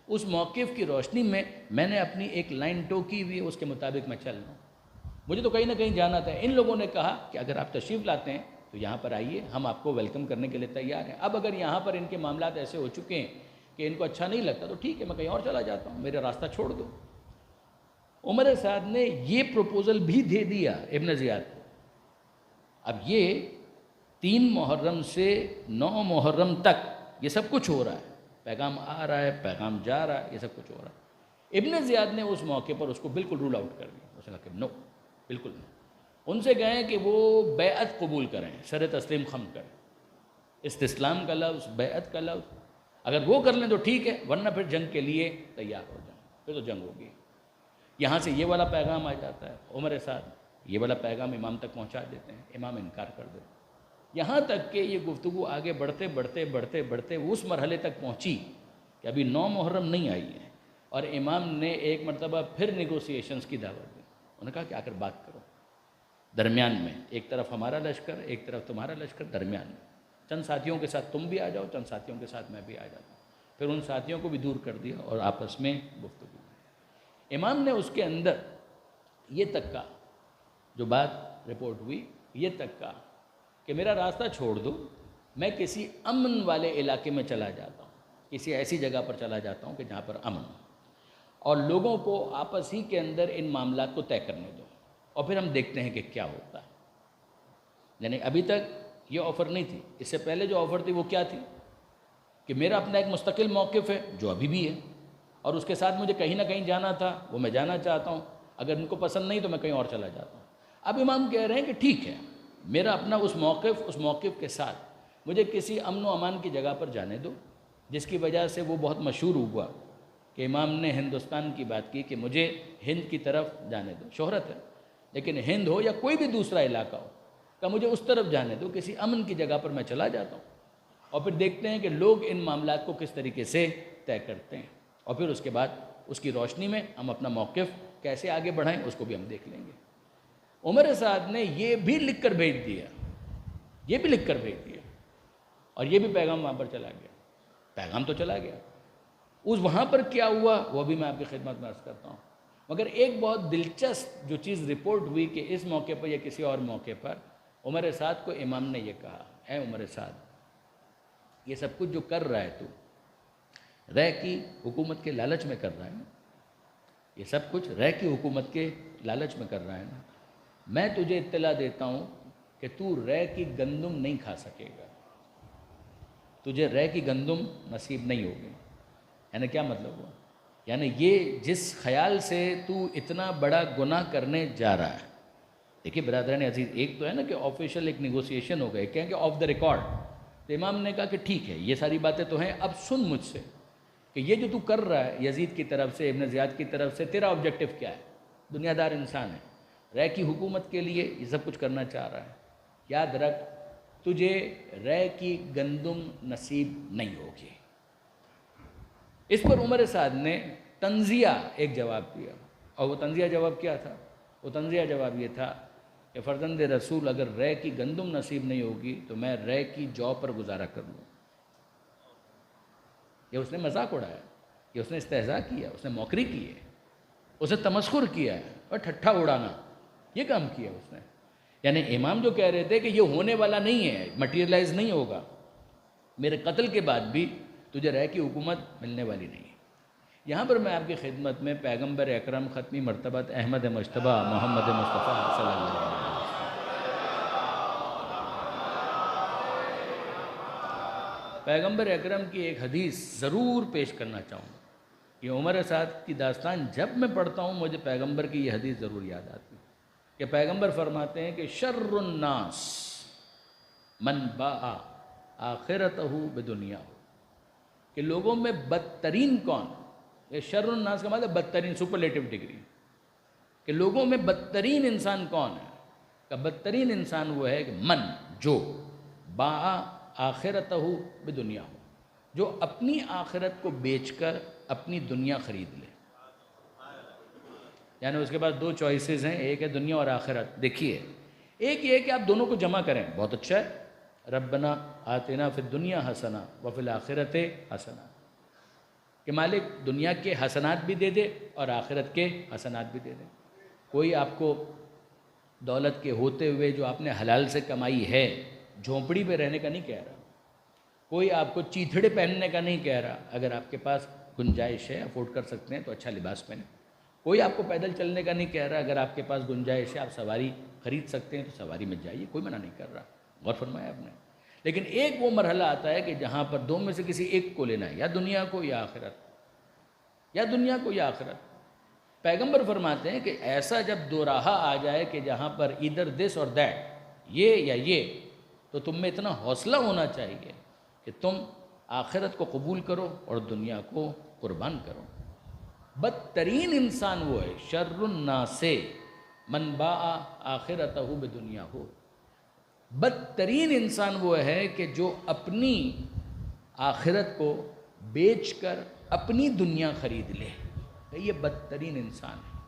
اس موقف کی روشنی میں نے اپنی ایک لائن ٹوکی ہوئی، اس کے مطابق میں چل رہا ہوں. مجھے تو کہیں نہ کہیں جانا تھا. ان لوگوں نے کہا کہ اگر آپ تشریف لاتے ہیں تو یہاں پر آئیے، ہم آپ کو ویلکم کرنے کے لیے تیار ہیں. اب اگر یہاں پر ان کے معاملات ایسے ہو چکے ہیں کہ ان کو اچھا نہیں لگتا تو ٹھیک ہے، میں کہیں اور چلا جاتا ہوں، میرا راستہ چھوڑ دو. عمر سعد نے یہ پروپوزل بھی دے دیا ابن زیاد کو. اب یہ 3 محرم سے 9 محرم تک یہ سب کچھ ہو رہا ہے، پیغام آ رہا ہے، پیغام جا رہا ہے، یہ سب کچھ ہو رہا ہے. ابن زیاد نے اس موقع پر اس کو بالکل رول آؤٹ کر دیا. اس نے کہا کہ نو، بالکل نہیں. ان سے گئے کہ وہ بیعت قبول کریں، سر تسلیم خم کریں. استسلام کا لفظ، بیعت کا لفظ اگر وہ کر لیں تو ٹھیک ہے، ورنہ پھر جنگ کے لیے تیار ہو جائیں، پھر تو جنگ ہوگی. یہاں سے یہ والا پیغام آ جاتا ہے. عمر سعد یہ والا پیغام امام تک پہنچا دیتے ہیں، امام انکار کر دیتے ہیں. یہاں تک کہ یہ گفتگو آگے بڑھتے اس مرحلے تک پہنچی کہ ابھی 9 محرم نہیں آئی ہے اور امام نے ایک مرتبہ پھر نیگوسیشنز کی دعوت دی. انہوں نے کہا کہ آ کر بات کرو، درمیان میں ایک طرف ہمارا لشکر، ایک طرف تمہارا لشکر، درمیان میں چند ساتھیوں کے ساتھ تم بھی آ جاؤ، چند ساتھیوں کے ساتھ میں بھی آ جاتا ہوں. پھر ان ساتھیوں کو بھی دور کر دیا اور آپس میں گفتگو. امام نے اس کے اندر یہ تک کہا، جو بات رپورٹ ہوئی یہ تک کہا کہ میرا راستہ چھوڑ دو، میں کسی امن والے علاقے میں چلا جاتا ہوں، کسی ایسی جگہ پر چلا جاتا ہوں کہ جہاں پر امن ہو، اور لوگوں کو آپس ہی کے اندر ان معاملات کو طے کرنے دو، اور پھر ہم دیکھتے ہیں کہ کیا ہوتا ہے. یعنی ابھی تک یہ آفر نہیں تھی. اس سے پہلے جو آفر تھی وہ کیا تھی کہ میرا اپنا ایک مستقل موقف ہے جو ابھی بھی ہے، اور اس کے ساتھ مجھے کہیں نہ کہیں جانا تھا، وہ میں جانا چاہتا ہوں، اگر ان کو پسند نہیں تو میں کہیں اور چلا جاتا ہوں. اب امام کہہ رہے ہیں کہ ٹھیک ہے، میرا اپنا اس موقف کے ساتھ مجھے کسی امن و امان کی جگہ پر جانے دو، جس کی وجہ سے وہ بہت مشہور ہوا کہ امام نے ہندوستان کی بات کی کہ مجھے ہند کی طرف جانے دو، شہرت ہے، لیکن ہند ہو یا کوئی بھی دوسرا علاقہ ہو، کہ مجھے اس طرف جانے دو، کسی امن کی جگہ پر میں چلا جاتا ہوں، اور پھر دیکھتے ہیں کہ لوگ ان معاملات کو کس طریقے سے طے کرتے ہیں، اور پھر اس کے بعد اس کی روشنی میں ہم اپنا موقف کیسے آگے بڑھائیں اس کو بھی ہم دیکھ لیں گے۔ عمر سعد نے یہ بھی لکھ کر بھیج دیا، یہ بھی لکھ کر بھیج دیا، اور یہ بھی پیغام وہاں پر چلا گیا، پیغام تو چلا گیا، اس وہاں پر کیا ہوا وہ بھی میں آپ کی خدمت میں عرض کرتا ہوں۔ مگر ایک بہت دلچسپ جو چیز رپورٹ ہوئی کہ اس موقع پر یا کسی اور موقع پر عمر سعد کو امام نے یہ کہا، اے عمر سعد، یہ سب کچھ جو کر رہا ہے تو رہ کی حکومت کے لالچ میں کر رہا ہے نا، یہ سب کچھ رہ کی حکومت کے لالچ میں کر رہا ہے نا، میں تجھے اطلاع دیتا ہوں کہ تو رہ کی گندم نہیں کھا سکے گا، تجھے رہ کی گندم نصیب نہیں ہوگی۔ یعنی کیا مطلب ہوا؟ یعنی یہ جس خیال سے تو اتنا بڑا گناہ کرنے جا رہا ہے، دیکھیے برادران عزیز، ایک تو ہے نا کہ آفیشیل ایک نیگوسیشن ہو گئے، کہیں کہ آف دا ریکارڈ، تو امام نے کہا کہ ٹھیک ہے یہ ساری باتیں تو ہیں، اب سن مجھ سے کہ یہ جو تو کر رہا ہے یزید کی طرف سے، ابن زیاد کی طرف سے، تیرا آبجیکٹو کیا ہے؟ دنیا دار انسان ہے، رہ کی حکومت کے لیے یہ سب کچھ کرنا چاہ رہا ہے، یاد رکھ تجھے رہ کی گندم نصیب نہیں ہوگی۔ اس پر عمر سعد نے تنزیہ ایک جواب دیا، اور وہ تنزیہ جواب کیا تھا؟ وہ تنزیہ جواب یہ تھا کہ فرزند رسول اگر رہ کی گندم نصیب نہیں ہوگی تو میں رہ کی جو پر گزارا کر لوں۔ یہ اس نے مذاق اڑایا، یہ اس نے استہزاء کیا، اس نے موکری کی ہے، اسے تمسخر کیا ہے اور ٹھٹھا اڑانا، یہ کام کیا اس نے۔ یعنی امام جو کہہ رہے تھے کہ یہ ہونے والا نہیں ہے، مٹیریلائز نہیں ہوگا، میرے قتل کے بعد بھی تجھے رہ کی حکومت ملنے والی نہیں ہے۔ یہاں پر میں آپ کی خدمت میں پیغمبر اکرم ختمی مرتبت احمد مجتبی محمد مصطفیٰ صلی اللہ علیہ وسلم، پیغمبر اکرم کی ایک حدیث ضرور پیش کرنا چاہوں گا۔ یہ عمر سعد کی داستان جب میں پڑھتا ہوں مجھے پیغمبر کی یہ حدیث ضرور یاد آتی ہے کہ پیغمبر فرماتے ہیں کہ شر الناس من باع آخرتہ بدنیا، کہ لوگوں میں بدترین کون، یہ شر الناس کا مطلب بدترین، سپرلیٹو ڈگری، کہ لوگوں میں بدترین انسان کون ہے؟ کہ بدترین انسان وہ ہے کہ من، جو باع آخرتہ بدنیا ہو، جو اپنی آخرت کو بیچ کر اپنی دنیا خرید لے۔ یعنی اس کے پاس دو چوائسز ہیں، ایک ہے دنیا اور آخرت۔ دیکھیے ایک یہ ہے کہ آپ دونوں کو جمع کریں، بہت اچھا ہے، ربنا آتنا فی الدنیا حسنہ وفی الآخرۃ حسنہ، کہ مالک دنیا کے حسنات بھی دے دے اور آخرت کے حسنات بھی دے دے۔ کوئی آپ کو دولت کے ہوتے ہوئے جو آپ نے حلال سے کمائی ہے جھونپڑی پہ رہنے کا نہیں کہہ رہا، کوئی آپ کو چیتھڑے پہننے کا نہیں کہہ رہا، اگر آپ کے پاس گنجائش ہے، افورڈ کر سکتے ہیں تو اچھا لباس پہنیں۔ کوئی آپ کو پیدل چلنے کا نہیں کہہ رہا، اگر آپ کے پاس گنجائش ہے، آپ سواری خرید سکتے ہیں تو سواری میں جائیے، کوئی منع نہیں کر رہا، غور فرمایا آپ نے۔ لیکن ایک وہ مرحلہ آتا ہے کہ جہاں پر دو میں سے کسی ایک کو لینا ہے، یا دنیا کو یا آخرت، یا دنیا کو یا آخرت۔ پیغمبر فرماتے ہیں کہ ایسا جب دو راہا آ جائے کہ جہاں پر ادھر دس اور دیٹ، یہ یا یہ، تو تم میں اتنا حوصلہ ہونا چاہیے کہ تم آخرت کو قبول کرو اور دنیا کو قربان کرو۔ بدترین انسان وہ ہے، شر الناس من باع آخرتہ بدنیا ہو، بدترین انسان وہ ہے کہ جو اپنی آخرت کو بیچ کر اپنی دنیا خرید لے، یہ بدترین انسان ہے۔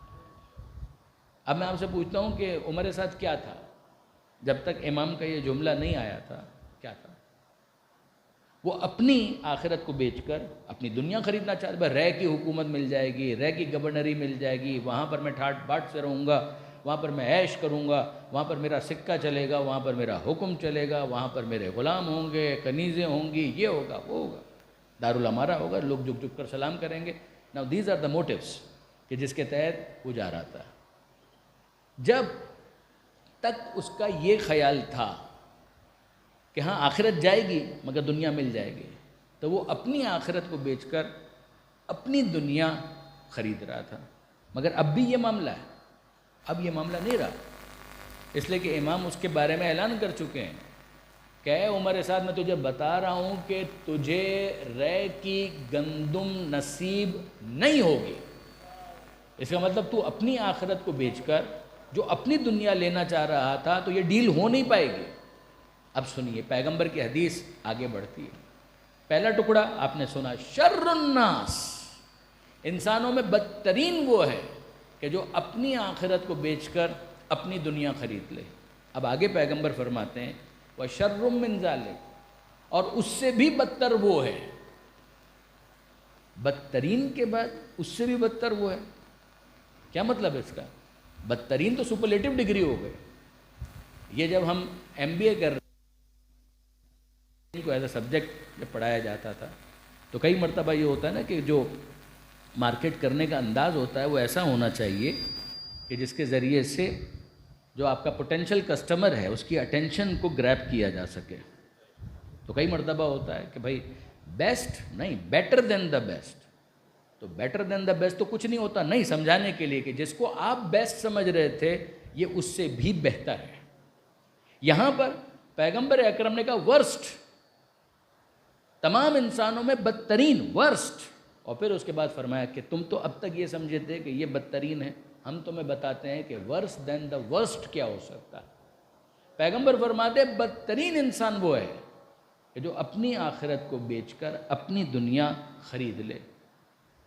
اب میں آپ سے پوچھتا ہوں کہ عمر سعد کیا تھا جب تک امام کا یہ جملہ نہیں آیا تھا؟ کیا تھا؟ وہ اپنی آخرت کو بیچ کر اپنی دنیا خریدنا چاہتا ہے۔ رہ کی حکومت مل جائے گی، رہ کی گورنری مل جائے گی، وہاں پر میں ٹھاٹ باٹ سے رہوں گا، وہاں پر میں عیش کروں گا، وہاں پر میرا سکہ چلے گا، وہاں پر میرا حکم چلے گا، وہاں پر میرے غلام ہوں گے، کنیزیں ہوں گی، یہ ہوگا وہ ہوگا، دارالامارہ ہوگا، لوگ جھک جھک کر سلام کریں گے۔ Now these are the motives کہ جس کے تحت وہ جا رہا تھا۔ جب تک اس کا یہ خیال تھا کہ ہاں آخرت جائے گی مگر دنیا مل جائے گی، تو وہ اپنی آخرت کو بیچ کر اپنی دنیا خرید رہا تھا۔ مگر اب بھی یہ معاملہ ہے، اب یہ معاملہ نہیں رہا، اس لیے کہ امام اس کے بارے میں اعلان کر چکے ہیں کہ کہ اے عمر سعد میں تجھے بتا رہا ہوں کہ تجھے رے کی گندم نصیب نہیں ہوگی۔ اس کا مطلب تو اپنی آخرت کو بیچ کر جو اپنی دنیا لینا چاہ رہا تھا تو یہ ڈیل ہو نہیں پائے گی۔ اب سنیے پیغمبر کی حدیث آگے بڑھتی ہے۔ پہلا ٹکڑا آپ نے سنا، شر الناس، انسانوں میں بدترین وہ ہے کہ جو اپنی آخرت کو بیچ کر اپنی دنیا خرید لے۔ اب آگے پیغمبر فرماتے ہیں وَشَرٌّ مِّن ذَلِكَ، اور اس سے بھی بدتر وہ ہے، بدترین کے بعد اس سے بھی بدتر وہ ہے۔ کیا مطلب ہے اس کا؟ بدترین تو سپرلیٹو ڈگری ہو گئے۔ یہ جب ہم ایم بی اے کر رہے کو ایز اے سبجیکٹ جب پڑھایا جاتا تھا تو کئی مرتبہ یہ ہوتا ہے نا کہ جو مارکیٹ کرنے کا انداز ہوتا ہے وہ ایسا ہونا چاہیے کہ جس کے ذریعے سے جو آپ کا پوٹینشیل کسٹمر ہے اس کی اٹینشن کو گریب کیا جا سکے۔ تو کئی مرتبہ ہوتا ہے کہ بھائی بیسٹ نہیں، بیٹر دین دا بیسٹ۔ تو بیٹر دین دا بیسٹ تو کچھ نہیں ہوتا، نہیں، سمجھانے کے لیے کہ جس کو آپ بیسٹ سمجھ رہے تھے یہ اس سے بھی بہتر ہے۔ یہاں پر پیغمبر اکرم نے کہا ورسٹ، تمام انسانوں میں بدترین، ورسٹ، اور پھر اس کے بعد فرمایا کہ تم تو اب تک یہ سمجھے تھے کہ یہ بدترین ہے، ہم تمہیں بتاتے ہیں کہ ورس دین دا ورسٹ کیا ہو سکتا ہے۔ پیغمبر فرماتے ہیں بدترین انسان وہ ہے کہ جو اپنی آخرت کو بیچ کر اپنی دنیا خرید لے،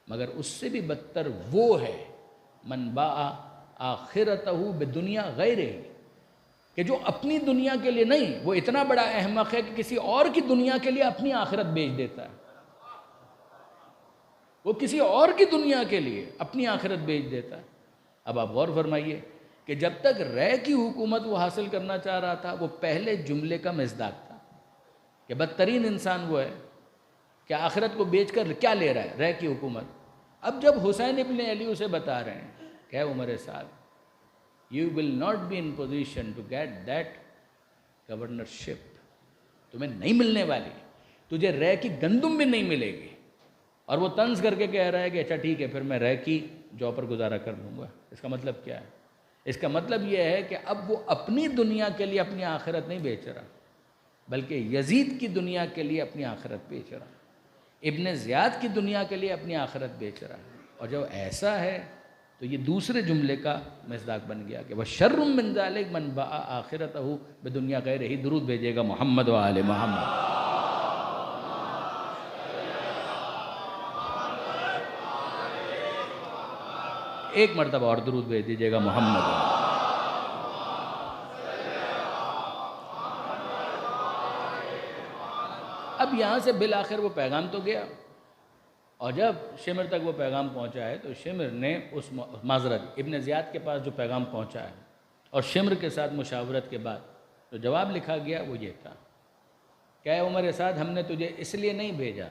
مگر اس سے بھی بدتر وہ ہے من باع آخرتہ بدنیا غیرہ، کہ جو اپنی دنیا کے لیے نہیں، وہ اتنا بڑا احمق ہے کہ کسی اور کی دنیا کے لیے اپنی آخرت بیچ دیتا ہے۔ وہ کسی اور کی دنیا کے لیے اپنی آخرت بیچ دیتا ہے۔ اب آپ غور فرمائیے کہ جب تک رے کی حکومت وہ حاصل کرنا چاہ رہا تھا وہ پہلے جملے کا مصداق تھا کہ بدترین انسان وہ ہے کہ آخرت کو بیچ کر کیا لے رہا ہے، رے کی حکومت۔ اب جب حسین ابن علی اسے بتا رہے ہیں کہ اے عمر سعد you will not be in position to get that governorship، تمہیں نہیں ملنے والی، تجھے رے کی گندم بھی نہیں ملے گی۔ اور وہ طنز کر کے کہہ رہا ہے کہ اچھا ٹھیک ہے پھر میں رے کی جاب پر گزارا کر لوں گا۔ اس کا مطلب کیا ہے؟ اس کا مطلب یہ ہے کہ اب وہ اپنی دنیا کے لیے اپنی آخرت نہیں بیچ رہا، بلکہ یزید کی دنیا کے لیے اپنی آخرت بیچ رہا، ابن زیاد کی دنیا کے لیے اپنی آخرت بیچ رہا۔ اور جب ایسا ہے تو یہ دوسرے جملے کا مصداق بن گیا کہ وَشَرٌّ مِّن ذَلِكَ مَن بَاعَ آخِرَتَهُ بِدُنْيَا غَيْرِهِ۔ درود بھیجیے گا محمد و آل محمد۔ ایک مرتبہ اور درود بھیج دیجیے گا محمد و آل۔ اب یہاں سے بالآخر وہ پیغام تو گیا، اور جب شمر تک وہ پیغام پہنچا ہے تو شمر نے اس معذرت ابن زیاد کے پاس جو پیغام پہنچا ہے اور شمر کے ساتھ مشاورت کے بعد جو جواب لکھا گیا وہ یہ تھا کہ اے عمر سعد ہم نے تجھے اس لیے نہیں بھیجا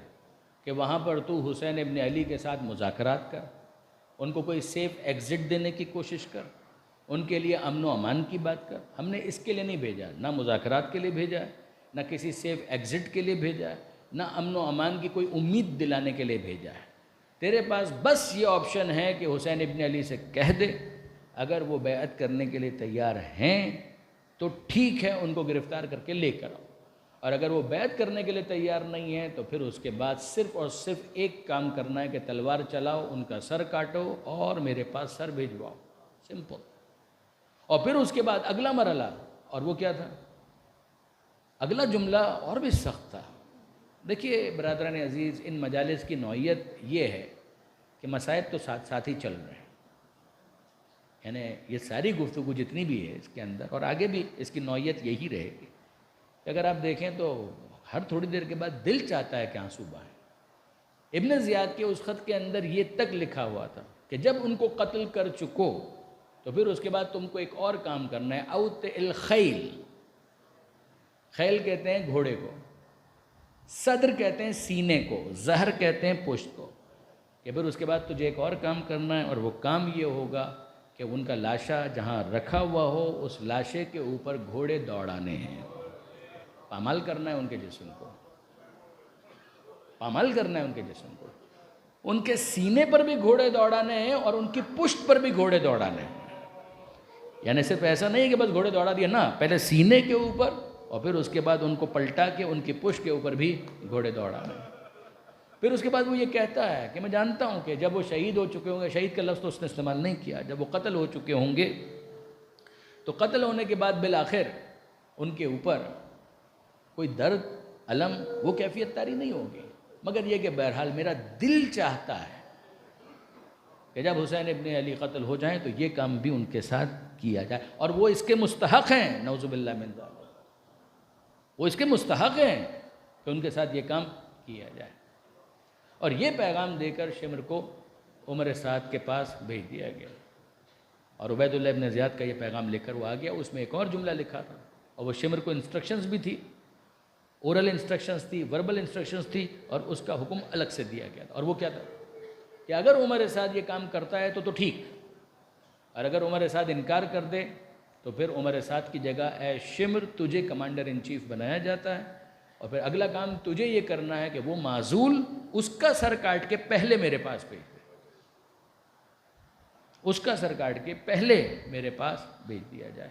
کہ وہاں پر تو حسین ابن علی کے ساتھ مذاکرات کر، ان کو کوئی سیف ایگزٹ دینے کی کوشش کر، ان کے لیے امن و امان کی بات کر۔ ہم نے اس کے لیے نہیں بھیجا، نہ مذاکرات کے لیے بھیجا ہے، نہ کسی سیف ایگزٹ کے لیے بھیجا ہے، نہ امن و امان کی کوئی امید دلانے کے لیے بھیجا ہے۔ تیرے پاس بس یہ آپشن ہے کہ حسین ابن علی سے کہہ دے اگر وہ بیعت کرنے کے لیے تیار ہیں تو ٹھیک ہے، ان کو گرفتار کر کے لے کر آؤ، اور اگر وہ بیعت کرنے کے لیے تیار نہیں ہے تو پھر اس کے بعد صرف اور صرف ایک کام کرنا ہے کہ تلوار چلاؤ، ان کا سر کاٹو اور میرے پاس سر بھیجواؤ، سمپل۔ اور پھر اس کے بعد اگلا مرحلہ، اور وہ کیا تھا؟ اگلا جملہ اور بھی سخت تھا۔ دیکھیے برادران عزیز، ان مجالس کی نوعیت یہ ہے کہ مسائل تو ساتھ ساتھ ہی چل رہے ہیں، یعنی یہ ساری گفتگو جتنی بھی ہے اس کے اندر اور آگے بھی اس کی نوعیت یہی رہے گی کہ اگر آپ دیکھیں تو ہر تھوڑی دیر کے بعد دل چاہتا ہے کہ آنسو بہائیں۔ ابن زیاد کے اس خط کے اندر یہ تک لکھا ہوا تھا کہ جب ان کو قتل کر چکو تو پھر اس کے بعد تم کو ایک اور کام کرنا ہے، اوت الخیل، خیل کہتے ہیں گھوڑے کو، صدر کہتے ہیں سینے کو، زہر کہتے ہیں پشت کو، کہ پھر اس کے بعد تجھے ایک اور کام کرنا ہے، اور وہ کام یہ ہوگا کہ ان کا لاشا جہاں رکھا ہوا ہو اس لاشے کے اوپر گھوڑے دوڑانے ہیں، پامال کرنا ہے ان کے جسم کو، پامال کرنا ہے ان کے جسم کو، ان کے سینے پر بھی گھوڑے دوڑانے ہیں اور ان کی پشت پر بھی گھوڑے دوڑانے ہیں۔ یعنی صرف ایسا نہیں کہ بس گھوڑے دوڑا دیا، نا، پہلے سینے کے اوپر اور پھر اس کے بعد ان کو پلٹا کے ان کی پشت کے اوپر بھی گھوڑے دوڑائے. پھر اس کے بعد وہ یہ کہتا ہے کہ میں جانتا ہوں کہ جب وہ شہید ہو چکے ہوں گے، شہید کا لفظ تو اس نے استعمال نہیں کیا، جب وہ قتل ہو چکے ہوں گے تو قتل ہونے کے بعد بالآخر ان کے اوپر کوئی درد، الم، وہ کیفیت طاری نہیں ہوگی، مگر یہ کہ بہرحال میرا دل چاہتا ہے کہ جب حسین ابن علی قتل ہو جائیں تو یہ کام بھی ان کے ساتھ کیا جائے، اور وہ اس کے مستحق ہیں. نعوذ باللہ من ذالک، وہ اس کے مستحق ہیں کہ ان کے ساتھ یہ کام کیا جائے. اور یہ پیغام دے کر شمر کو عمر سعد کے پاس بھیج دیا گیا، اور عبید اللہ ابن زیاد کا یہ پیغام لے کر وہ آ گیا. اس میں ایک اور جملہ لکھا تھا، اور وہ شمر کو انسٹرکشنز بھی تھی، اورل انسٹرکشنز تھی، وربل انسٹرکشنز تھی، اور اس کا حکم الگ سے دیا گیا تھا. اور وہ کیا تھا کہ اگر عمر سعد یہ کام کرتا ہے تو ٹھیک، اور اگر عمر سعد انکار کر دے تو پھر عمر سعد کی جگہ اے شمر تجھے کمانڈر ان چیف بنایا جاتا ہے، اور پھر اگلا کام تجھے یہ کرنا ہے کہ وہ معزول اس کا سر کاٹ کے پہلے میرے پاس بھیج دے، اس کا سر کاٹ کے پہلے میرے پاس بھیج دیا جائے.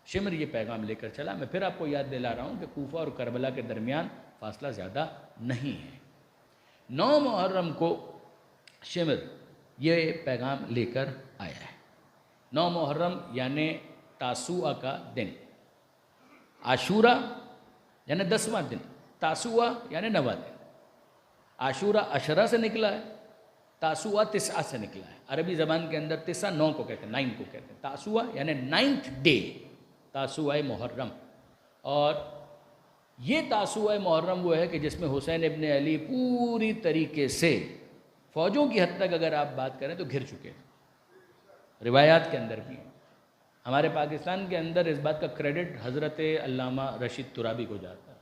شمر یہ پیغام لے کر چلا. میں پھر آپ کو یاد دلا رہا ہوں کہ کوفہ اور کربلا کے درمیان فاصلہ زیادہ نہیں ہے. 9 محرم کو شمر یہ پیغام لے کر آیا ہے. 9 محرم یعنی تاسوعہ کا دن، عاشورہ یعنی 10واں دن، تاسوعہ یعنی 9واں دن. عاشورہ 10 سے نکلا ہے، تاسوعہ 9 سے نکلا ہے. عربی زبان کے اندر 9 9 کو کہتے ہیں، 9 کو کہتے ہیں. تاسوعہ یعنی 9th ڈے، تاسوعہ محرم. اور یہ تاسوعہ محرم وہ ہے کہ جس میں حسین ابن علی پوری طریقے سے فوجوں کی حد تک اگر آپ بات کریں تو گھر چکے ہیں. روایات کے اندر بھی ہمارے پاکستان کے اندر اس بات کا کریڈٹ حضرت علامہ رشید ترابی کو جاتا ہے.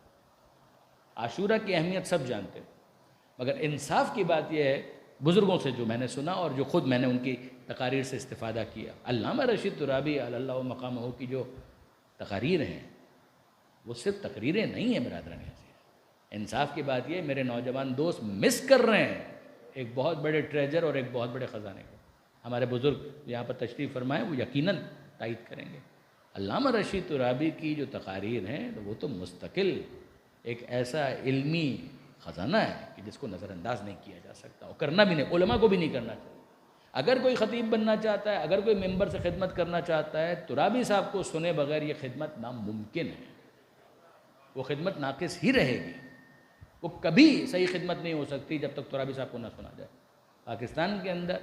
عاشورہ کی اہمیت سب جانتے ہیں، مگر انصاف کی بات یہ ہے بزرگوں سے جو میں نے سنا اور جو خود میں نے ان کی تقاریر سے استفادہ کیا، علامہ رشید ترابی علی اللہ مقامہ کی جو تقاریر ہیں وہ صرف تقریریں نہیں ہیں برادران عزیز. انصاف کی بات یہ میرے نوجوان دوست مس کر رہے ہیں ایک بہت بڑے ٹریجر اور ایک بہت بڑے خزانے کو. ہمارے بزرگ یہاں پر تشریف فرمائیں، وہ یقیناً تائید کریں گے. علامہ رشید ترابی کی جو تقاریر ہیں وہ تو مستقل ایک ایسا علمی خزانہ ہے کہ جس کو نظر انداز نہیں کیا جا سکتا، اور کرنا بھی نہیں، علماء کو بھی نہیں کرنا چاہیے. اگر کوئی خطیب بننا چاہتا ہے، اگر کوئی ممبر سے خدمت کرنا چاہتا ہے، ترابی صاحب کو سنے بغیر یہ خدمت ناممکن ہے. وہ خدمت ناقص ہی رہے گی، وہ کبھی صحیح خدمت نہیں ہو سکتی جب تک ترابی صاحب کو نہ سنا جائے. پاکستان کے اندر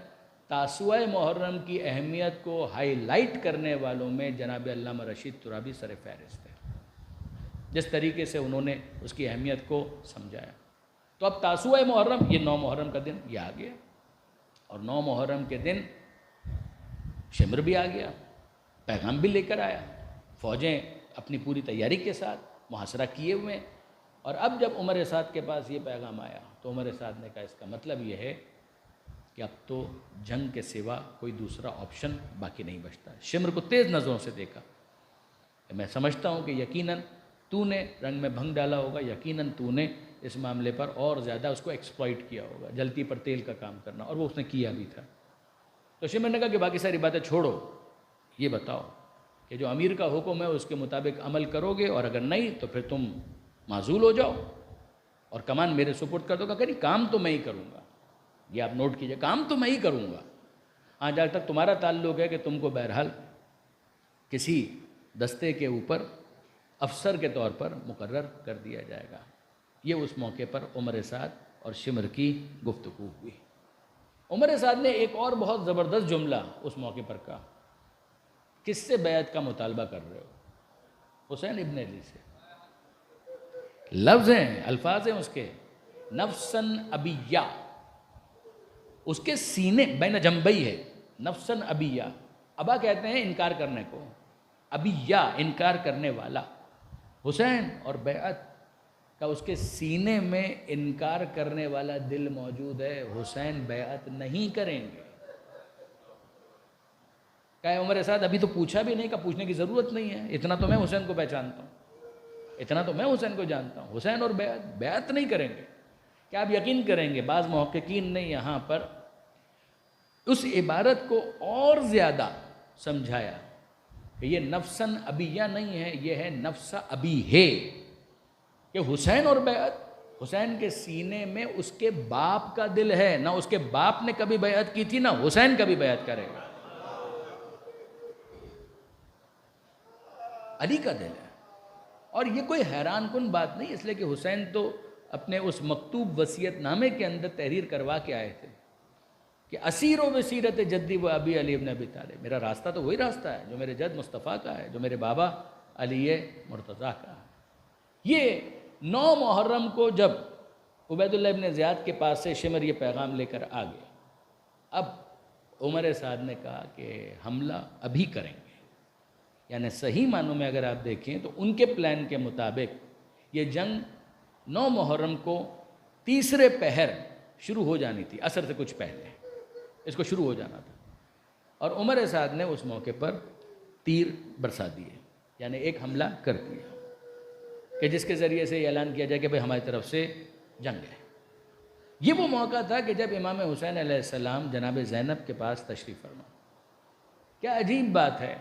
تاسوعہ محرم کی اہمیت کو ہائی لائٹ کرنے والوں میں جناب علامہ رشید ترابی سر فہرست ہے، جس طریقے سے انہوں نے اس کی اہمیت کو سمجھایا. تو اب تاسوعہ محرم، یہ 9 محرم کا دن یہ آ گیا، اور 9 محرم کے دن شمر بھی آ گیا، پیغام بھی لے کر آیا. فوجیں اپنی پوری تیاری کے ساتھ محاصرہ کیے ہوئے ہیں. اور اب جب عمر سعد کے پاس یہ پیغام آیا تو عمر سعد نے کہا اس کا مطلب یہ ہے کہ اب تو جنگ کے سوا کوئی دوسرا آپشن باقی نہیں بچتا. شمر کو تیز نظروں سے دیکھا کہ میں سمجھتا ہوں کہ یقیناً تو نے رنگ میں بھنگ ڈالا ہوگا، یقیناً تو نے اس معاملے پر اور زیادہ اس کو ایکسپلائٹ کیا ہوگا، جلتی پر تیل کا کام کرنا، اور وہ اس نے کیا بھی تھا. تو شمر نے کہا کہ باقی ساری باتیں چھوڑو، یہ بتاؤ کہ جو امیر کا حکم ہے اس کے مطابق عمل کرو گے، اور اگر نہیں تو پھر تم معزول ہو جاؤ اور کمان میرے سپرد کر دو. کہ نہیں، کام تو میں ہی کروں گا، یہ آپ نوٹ کیجئے، کام تو میں ہی کروں گا. ہاں، جہاں تک تمہارا تعلق ہے کہ تم کو بہرحال کسی دستے کے اوپر افسر کے طور پر مقرر کر دیا جائے گا. یہ اس موقع پر عمر سعد اور شمر کی گفتگو ہوئی. عمر سعد نے ایک اور بہت زبردست جملہ اس موقع پر کہا. کس سے بیعت کا مطالبہ کر رہے ہو؟ حسین ابن علی سے. لفظ ہیں، الفاظ ہیں اس کے، نفسن ابیہ، اس کے سینے بین جنبئی ہے، نفسن ابیہ. ابا کہتے ہیں انکار کرنے کو، ابیہ انکار کرنے والا. حسین اور بیعت کا اس کے سینے میں انکار کرنے والا دل موجود ہے. حسین بیعت نہیں کریں گے. کہا عمر سعد ابھی تو پوچھا بھی نہیں، کہ پوچھنے کی ضرورت نہیں ہے، اتنا تو میں حسین کو پہچانتا ہوں، اتنا تو میں حسین کو جانتا ہوں. حسین اور بیعت نہیں کریں گے. کیا آپ یقین کریں گے بعض محققین نے یہاں پر اس عبارت کو اور زیادہ سمجھایا کہ یہ نفسن ابیہ نہیں ہے، یہ ہے نفس ابی ہے، کہ حسین اور بیعت، حسین کے سینے میں اس کے باپ کا دل ہے، نہ اس کے باپ نے کبھی بیعت کی تھی، نہ حسین کبھی بیعت کرے گا، علی کا دل ہے۔ اور یہ کوئی حیران کن بات نہیں، اس لیے کہ حسین تو اپنے اس مکتوب وصیت نامے کے اندر تحریر کروا کے آئے تھے کہ اسیر و بصیرت جدی و ابی علی ابن ابی طالب، میرا راستہ تو وہی راستہ ہے جو میرے جد مصطفیٰ کا ہے، جو میرے بابا علی مرتضیٰ کا ہے۔ یہ 9 محرم کو جب عبید اللہ ابن زیاد کے پاس سے شمر یہ پیغام لے کر آ گیا، اب عمر سعد نے کہا کہ حملہ ابھی کریں گے، یعنی صحیح معنوں میں اگر آپ دیکھیں تو ان کے پلان کے مطابق یہ جنگ 9 محرم کو تیسرے پہر شروع ہو جانی تھی، عصر سے کچھ پہلے اس کو شروع ہو جانا تھا، اور عمر سعد نے اس موقع پر تیر برسا دیے، یعنی ایک حملہ کر دیا کہ جس کے ذریعے سے یہ اعلان کیا جائے کہ بھئی ہماری طرف سے جنگ ہے۔ یہ وہ موقع تھا کہ جب امام حسین علیہ السلام جناب زینب کے پاس تشریف فرما۔ کیا عجیب بات ہے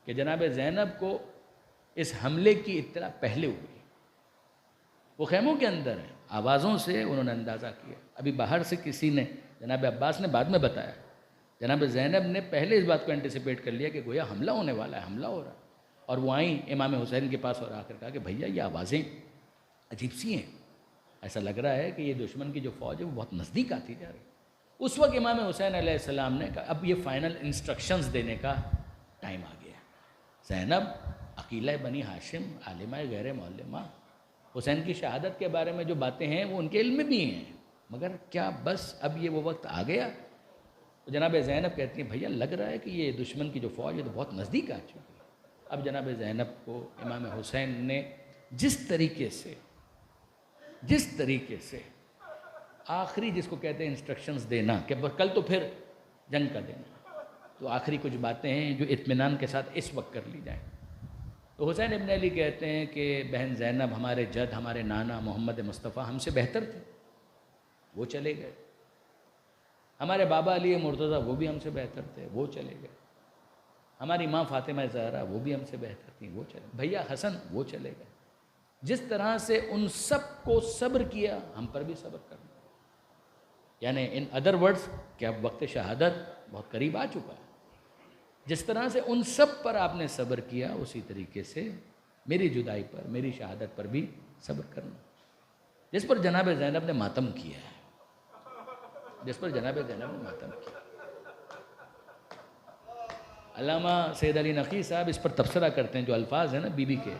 کہ جناب زینب کو اس حملے کی اطلاع پہلے ہوئی، وہ خیموں کے اندر ہیں، آوازوں سے انہوں نے اندازہ کیا، ابھی باہر سے کسی نے، جناب عباس نے بعد میں بتایا، جناب زینب نے پہلے اس بات کو انٹیسپیٹ کر لیا کہ گویا حملہ ہونے والا ہے، حملہ ہو رہا ہے، اور وہ آئیں امام حسین کے پاس اور آ کر کہا کہ بھیا یہ آوازیں عجیب سی ہیں، ایسا لگ رہا ہے کہ یہ دشمن کی جو فوج ہے وہ بہت نزدیک آتی جا رہی ہے۔ اس وقت امام حسین علیہ السلام نے کہا اب یہ فائنل انسٹرکشنز دینے کا ٹائم آ گیا، زینب عقیلہ بنی ہاشم، عالمہ غیر معلمہ، حسین کی شہادت کے بارے میں جو باتیں ہیں وہ ان کے علم میں بھی ہیں، مگر کیا بس اب یہ وہ وقت آ گیا؟ تو جناب زینب کہتی ہیں بھیا لگ رہا ہے کہ یہ دشمن کی جو فوج ہے تو بہت نزدیک آ چکی ہے۔ اب جناب زینب کو امام حسین نے جس طریقے سے آخری جس کو کہتے ہیں انسٹرکشنز دینا کہ کل تو پھر جنگ کا دینا، تو آخری کچھ باتیں ہیں جو اطمینان کے ساتھ اس وقت کر لی جائیں۔ تو حسین ابن علی کہتے ہیں کہ بہن زینب ہمارے جد، ہمارے نانا محمد مصطفیٰ ہم سے بہتر تھے، وہ چلے گئے، ہمارے بابا علی مرتضیٰ وہ بھی ہم سے بہتر تھے، وہ چلے گئے، ہماری ماں فاطمہ زہرا وہ بھی ہم سے بہتر تھیں، وہ چلے، بھیا حسن وہ چلے گئے۔ جس طرح سے ان سب کو صبر کیا ہم پر بھی صبر کرنا، یعنی ان ادر ورڈز کہ اب وقت شہادت بہت قریب آ چکا ہے، جس طرح سے ان سب پر آپ نے صبر کیا اسی طریقے سے میری جدائی پر، میری شہادت پر بھی صبر کرنا، جس پر جناب زینب نے ماتم کیا ہے، جس پر جناب زینب نے ماتم کیا۔ علامہ سید علی نقی صاحب اس پر تبصرہ کرتے ہیں، جو الفاظ ہیں نا بی بی کے،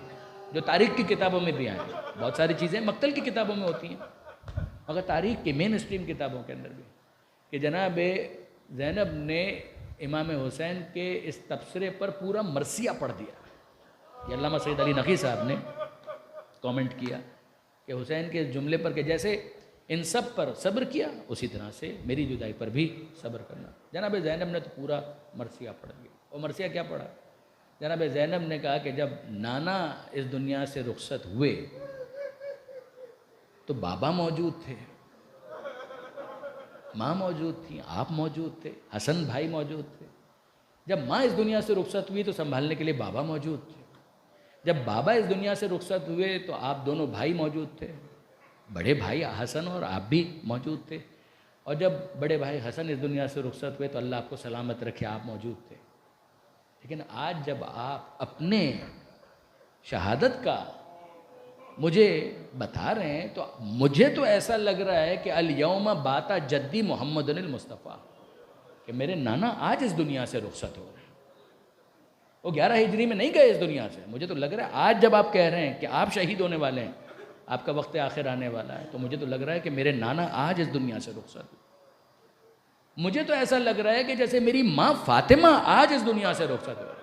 جو تاریخ کی کتابوں میں بھی آئے ہیں، بہت ساری چیزیں مقتل کی کتابوں میں ہوتی ہیں مگر تاریخ کی مین اسٹریم کتابوں کے اندر بھی، کہ جناب زینب نے امام حسین کے اس تبصرے پر پورا مرثیہ پڑھ دیا۔ یہ علامہ سید علی نقی صاحب نے کامنٹ کیا کہ حسین کے جملے پر کہ جیسے ان سب پر صبر کیا اسی طرح سے میری جدائی پر بھی صبر کرنا۔ جناب زینب نے تو پورا مرثیہ پڑھ دیا، اور مرثیہ کیا پڑھا؟ جناب زینب نے کہا کہ جب نانا اس دنیا سے رخصت ہوئے تو بابا موجود تھے، ماں موجود تھی، آپ موجود تھے، حسن بھائی موجود تھے۔ جب ماں اس دنیا سے رخصت ہوئی تو سنبھالنے کے لیے بابا موجود تھے، جب بابا اس دنیا سے رخصت ہوئے تو آپ دونوں بھائی موجود تھے، بڑے بھائی حسن اور آپ بھی موجود تھے، اور جب بڑے بھائی حسن اس دنیا سے رخصت ہوئے تو اللہ آپ کو سلامت رکھے، آپ موجود تھے۔ لیکن آج جب آپ اپنے شہادت کا مجھے بتا رہے ہیں تو مجھے تو ایسا لگ رہا ہے کہ الیوم باتا جدی محمد المصطفیٰ، کہ میرے نانا آج اس دنیا سے رخصت ہو رہے ہیں، وہ 11 ہجری میں نہیں گئے اس دنیا سے۔ مجھے تو لگ رہا ہے آج جب آپ کہہ رہے ہیں کہ آپ شہید ہونے والے ہیں، آپ کا وقت آخر آنے والا ہے، تو مجھے تو لگ رہا ہے کہ میرے نانا آج اس دنیا سے رخصت ہوئے۔ مجھے تو ایسا لگ رہا ہے کہ جیسے میری ماں فاطمہ آج اس دنیا سے رخصت ہوئے،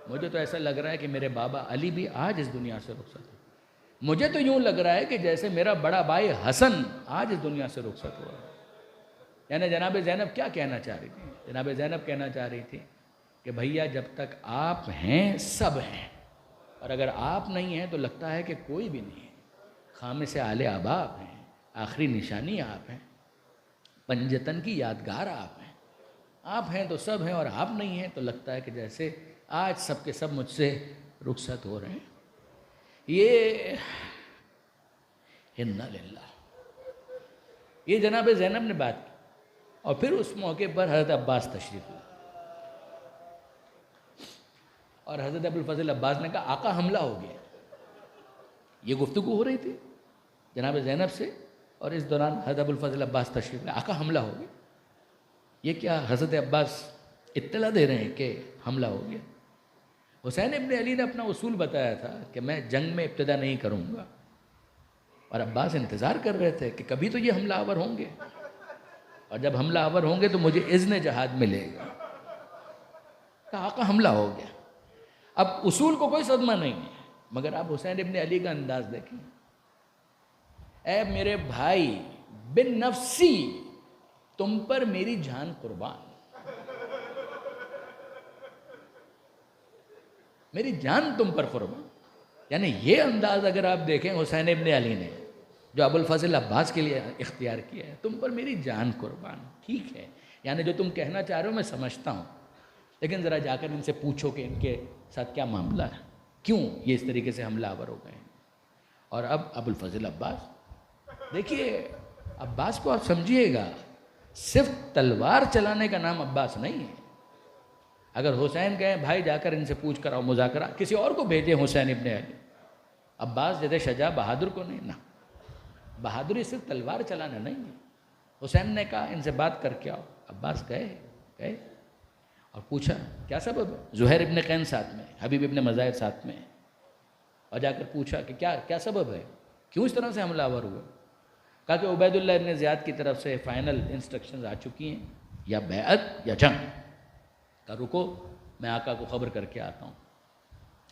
مجھے تو ایسا لگ رہا ہے کہ میرے بابا علی بھی آج اس دنیا سے رخصت ہوئے، مجھے تو یوں لگ رہا ہے کہ جیسے میرا بڑا بھائی حسن آج اس دنیا سے رخصت ہوا ہے۔ یعنی جناب زینب کیا کہنا چاہ رہی تھی؟ جناب زینب کہنا چاہ رہی تھی کہ بھیا جب تک آپ ہیں سب ہیں، اور اگر آپ نہیں ہیں تو لگتا ہے کہ کوئی بھی نہیں ہے۔ خامس آل آبا آپ ہیں، آخری نشانی آپ ہیں، پنجتن کی یادگار آپ ہیں، آپ ہیں تو سب ہیں، اور آپ نہیں ہیں تو لگتا ہے کہ جیسے آج سب کے سب مجھ سے رخصت ہو رہے ہیں. یہ انا للہ. یہ جناب زینب نے بات کی اور پھر اس موقع پر حضرت عباس تشریف لائے اور حضرت ابوالفضل عباس نے کہا آقا حملہ ہو گیا. یہ گفتگو ہو رہی تھی جناب زینب سے اور اس دوران حضرت ابوالفضل عباس تشریف لائے. آقا حملہ ہو گیا. یہ کیا حضرت عباس اطلاع دے رہے ہیں کہ حملہ ہو گیا؟ حسین ابن علی نے اپنا اصول بتایا تھا کہ میں جنگ میں ابتدا نہیں کروں گا، اور عباس انتظار کر رہے تھے کہ کبھی تو یہ حملہ آور ہوں گے، اور جب حملہ آور ہوں گے تو مجھے اذن جہاد ملے گا. کہا آقا حملہ ہو گیا. اب اصول کو کوئی صدمہ نہیں ہے، مگر آپ حسین ابن علی کا انداز دیکھیں. اے میرے بھائی، بن نفسی تم پر میری جان قربان، میری جان تم پر قربان. یعنی یہ انداز اگر آپ دیکھیں حسین ابن علی نے جو ابوالفضل عباس کے لیے اختیار کیا ہے، تم پر میری جان قربان. ٹھیک ہے، یعنی جو تم کہنا چاہ رہے ہو میں سمجھتا ہوں، لیکن ذرا جا کر ان سے پوچھو کہ ان کے ساتھ کیا معاملہ ہے، کیوں یہ اس طریقے سے حملہ آور ہو گئے ہیں. اور اب ابوالفضل عباس، دیکھیے عباس کو آپ سمجھیے گا، صرف تلوار چلانے کا نام عباس نہیں ہے. اگر حسین کہیں بھائی جا کر ان سے پوچھ کر آؤ، مذاکرہ، کسی اور کو بھیجے حسین ابن علی. عباس جیسے شجاع بہادر کو نہیں. نہ، بہادری صرف تلوار چلانا نہیں ہے. حسین نے کہا ان سے بات کر کے آؤ. عباس گئے اور پوچھا کیا سبب ہے. زہیر ابن قین ساتھ میں، حبیب ابن مظاہر ساتھ میں، اور جا کر پوچھا کہ کیا سبب ہے، کیوں اس طرح سے حملہ آور ہوا. کہا کہ عبید اللہ ابن زیاد کی طرف سے فائنل انسٹرکشنز آ چکی ہیں، یا بیعت یا جنگ. کہا رکو میں آقا کو خبر کر کے آتا ہوں.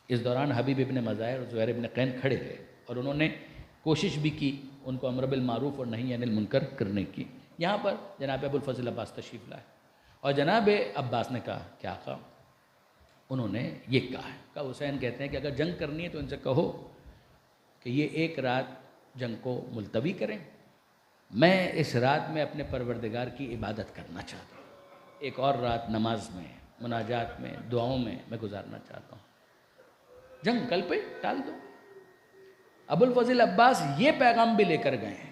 اس دوران حبیب ابن مظاہر اور زہیر ابن قین کھڑے رہے اور انہوں نے کوشش بھی کی ان کو امر بالمعروف اور نہی عن المنکر کرنے کی. یہاں پر جناب ابوالفضل عباس تشریف لائے اور جناب عباس نے کہا کہ آقا، انہوں نے یہ کہا ہے. کہا حسین کہتے ہیں کہ اگر جنگ کرنی ہے تو ان سے کہو کہ یہ ایک رات جنگ کو ملتوی کریں، میں اس رات میں اپنے پروردگار کی عبادت کرنا چاہتا ہوں. ایک اور رات نماز میں، مناجات میں، دعاؤں میں گزارنا چاہتا ہوں. جنگ کل پہ ٹال دو. ابوالفضل عباس یہ پیغام بھی لے کر گئے ہیں،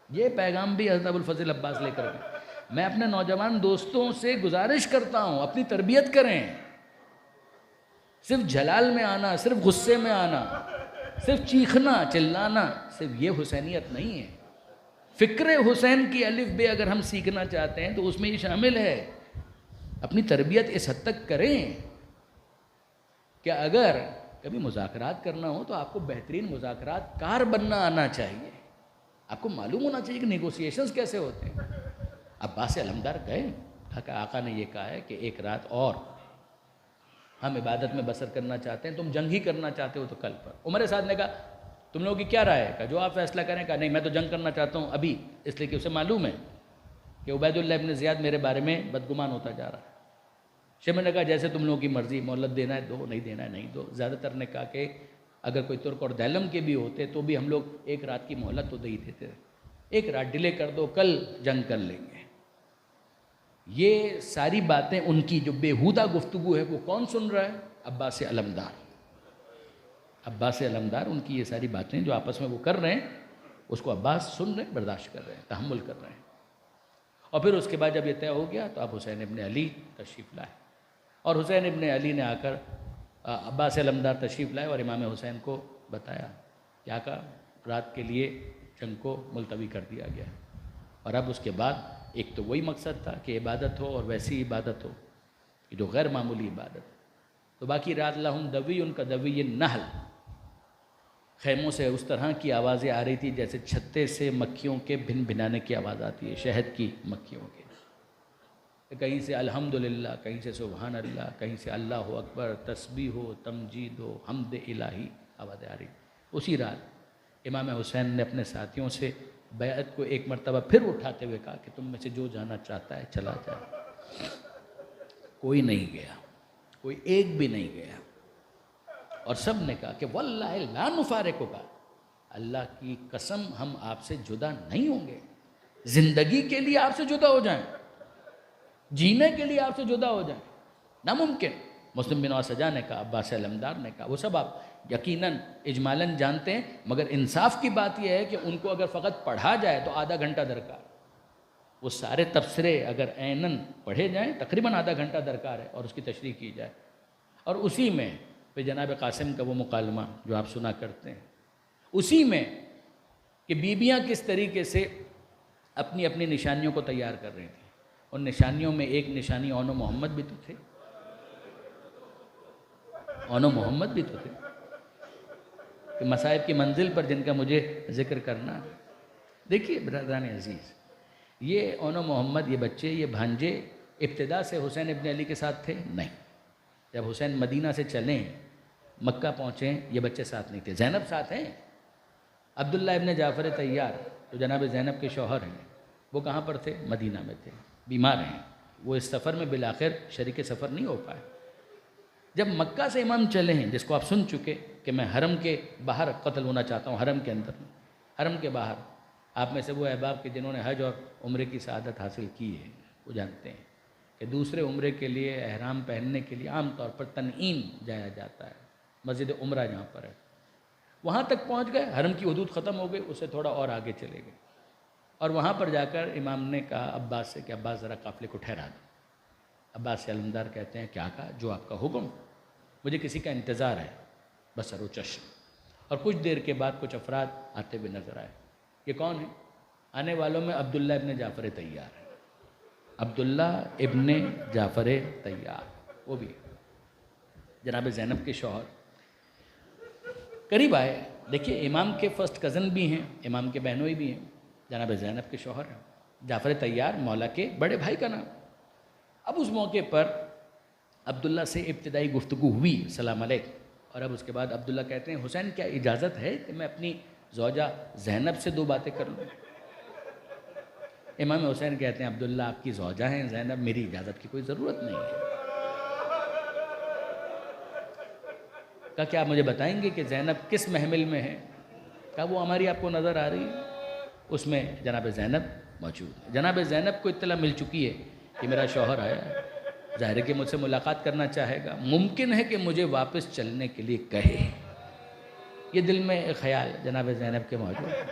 یہ پیغام بھی حضرت ابوالفضل عباس لے کر گئے. میں اپنے نوجوان دوستوں سے گزارش کرتا ہوں اپنی تربیت کریں. صرف جلال میں آنا، صرف غصے میں آنا، صرف چیخنا چلانا، صرف یہ حسینیت نہیں ہے. فکر حسین کی الف بے اگر ہم سیکھنا چاہتے ہیں تو اس میں یہ شامل ہے اپنی تربیت اس حد تک کریں کہ اگر کبھی مذاکرات کرنا ہو تو آپ کو بہترین مذاکرات کار بننا آنا چاہیے. آپ کو معلوم ہونا چاہیے کہ نیگوسیشنز کیسے ہوتے ہیں. عباس علمدار گئے، کہا کہ آقا نے یہ کہا ہے کہ ایک رات اور ہم عبادت میں بسر کرنا چاہتے ہیں، تم جنگ ہی کرنا چاہتے ہو تو کل پر. عمر سعد نے کہا تم لوگوں کی کیا رائے ہے؟ کہا جو آپ فیصلہ کریں. کہا نہیں، میں تو جنگ کرنا چاہتا ہوں ابھی، اس لیے کہ اسے معلوم ہے کہ عبید اللہ ابن زیاد میرے بارے میں بدگمان ہوتا جا رہا ہے. شیخ نے کہا جیسے تم لوگوں کی مرضی، مہلت دینا ہے دو، نہیں دینا ہے نہیں دو. زیادہ تر نے کہا کہ اگر کوئی ترک اور دیلم کے بھی ہوتے تو بھی ہم لوگ ایک رات کی مہلت تو دے ہی دیتے، ایک رات ڈیلے کر دو، کل جنگ کر لیں گے. یہ ساری باتیں ان کی جو بےہودہ گفتگو ہے وہ کون سن رہا ہے؟ عباس علمدار. عباس علمدار ان کی یہ ساری باتیں جو آپس میں وہ کر رہے ہیں اس کو عباس سن رہے ہیں، برداشت کر رہے ہیں، تحمل کر رہے ہیں. اور پھر اس کے بعد جب یہ طے ہو گیا تو اب حسین ابن علی تشریف لائے اور حسین ابن علی نے آ کر عباس علمدار تشریف لائے اور امام حسین کو بتایا کہ آقا رات کے لیے جنگ کو ملتوی کر دیا گیا. اور اب اس کے بعد ایک تو وہی مقصد تھا کہ عبادت ہو اور ویسی عبادت ہو کہ جو غیر معمولی عبادت. تو باقی رات لہم دوی ان کا دوی نحل، خیموں سے اس طرح کی آوازیں آ رہی تھی جیسے چھتے سے مکھیوں کے بھن بھنانے کی آواز آتی ہے، شہد کی مکھیوں کے. کہیں سے الحمدللہ، کہیں سے سبحان اللہ، کہیں سے اللہ اکبر، تسبیح ہو، تمجید ہو، حمد الہی آوازیں آ رہی. اسی رات امام حسین نے اپنے ساتھیوں سے بیعت کو ایک مرتبہ پھر اٹھاتے ہوئے کہا کہ تم میں سے جو جانا چاہتا ہے چلا جائے. کوئی نہیں گیا، کوئی ایک بھی نہیں گیا. اور سب نے کہا کہ واللہ لا نفارقک، اللہ کی قسم ہم آپ سے جدا نہیں ہوں گے. زندگی کے لیے آپ سے جدا ہو جائیں، جینے کے لیے آپ سے جدا ہو جائیں، ناممکن. مسلم بن سجا نے کہا، عباس علمدار نے کہا، وہ سب آپ یقیناً اجمالاً جانتے ہیں، مگر انصاف کی بات یہ ہے کہ ان کو اگر فقط پڑھا جائے تو آدھا گھنٹہ درکار. وہ سارے تبصرے اگر عیناً پڑھے جائیں تقریباً آدھا گھنٹہ درکار ہے، اور اس کی تشریح کی جائے. اور اسی میں پھر جناب قاسم کا وہ مکالمہ جو آپ سنا کرتے ہیں، اسی میں کہ بیویاں کس طریقے سے اپنی اپنی نشانیوں کو تیار کر رہی تھیں. ان نشانیوں میں ایک نشانی اون و محمد بھی تو تھے، اون و محمد بھی تو تھے کہ مصائب کی منزل پر جن کا مجھے ذکر کرنا. دیکھیے برادران عزیز، یہ اون و محمد، یہ بچے، یہ بھانجے ابتدا سے حسین ابن علی کے ساتھ تھے؟ نہیں. جب حسین مدینہ سے چلیں، مکہ پہنچیں، یہ بچے ساتھ نہیں تھے. زینب ساتھ ہیں. عبداللہ ابن جعفر طیار جو جناب زینب کے شوہر ہیں، وہ کہاں پر تھے؟ مدینہ میں تھے، بیمار ہیں. وہ اس سفر میں بالآخر شریک سفر نہیں ہو پائے. جب مکہ سے امام چلے ہیں، جس کو آپ سن چکے کہ میں حرم کے باہر قتل ہونا چاہتا ہوں، حرم کے اندر، حرم کے باہر. آپ میں سے وہ احباب کہ جنہوں نے حج اور عمرے کی سعادت حاصل کی ہے، وہ جانتے ہیں کہ دوسرے عمرے کے لیے احرام پہننے کے لیے عام طور پر تنعیم جایا جاتا ہے. مسجد عمرہ جہاں پر ہے، وہاں تک پہنچ گئے، حرم کی حدود ختم ہو گئی، اس سے تھوڑا اور آگے چلے گئے. اور وہاں پر جا کر امام نے کہا عباس سے کہ عباس ذرا قافلے کو ٹھہرا دو. عباس علمدار کہتے ہیں کیا کہا؟ جو آپ کا حکم، مجھے کسی کا انتظار ہے. بسر و چشم. اور کچھ دیر کے بعد کچھ افراد آتے ہوئے نظر آئے. یہ کون ہیں؟ آنے والوں میں عبداللہ ابن جعفر طیار ہے. عبداللہ ابن جعفر طیار، وہ بھی جناب زینب کے شوہر. قریب آئے. دیکھیے امام کے فرسٹ کزن بھی ہیں، امام کے بہنوئی بھی ہیں، جناب زینب کے شوہر ہیں. جعفر طیار مولا کے بڑے بھائی کا نام. اب اس موقع پر عبداللہ سے ابتدائی گفتگو ہوئی، سلام علیکم. اور اب اس کے بعد عبداللہ کہتے ہیں حسین کیا اجازت ہے کہ میں اپنی زوجہ زینب سے دو باتیں کر لوں؟ امام حسین کہتے ہیں عبداللہ آپ کی زوجہ ہیں زینب، میری اجازت کی کوئی ضرورت نہیں ہے. کہا کیا آپ مجھے بتائیں گے کہ زینب کس محمل میں ہے؟ کہا وہ ہماری آپ کو نظر آ رہی ہے، اس میں جناب زینب موجود ہے. جناب زینب کو اطلاع مل چکی ہے کہ میرا شوہر آیا ہے، ظاہر ہے کہ مجھ سے ملاقات کرنا چاہے گا، ممکن ہے کہ مجھے واپس چلنے کے لیے کہے. یہ دل میں ایک خیال جناب زینب کے موجود ہے.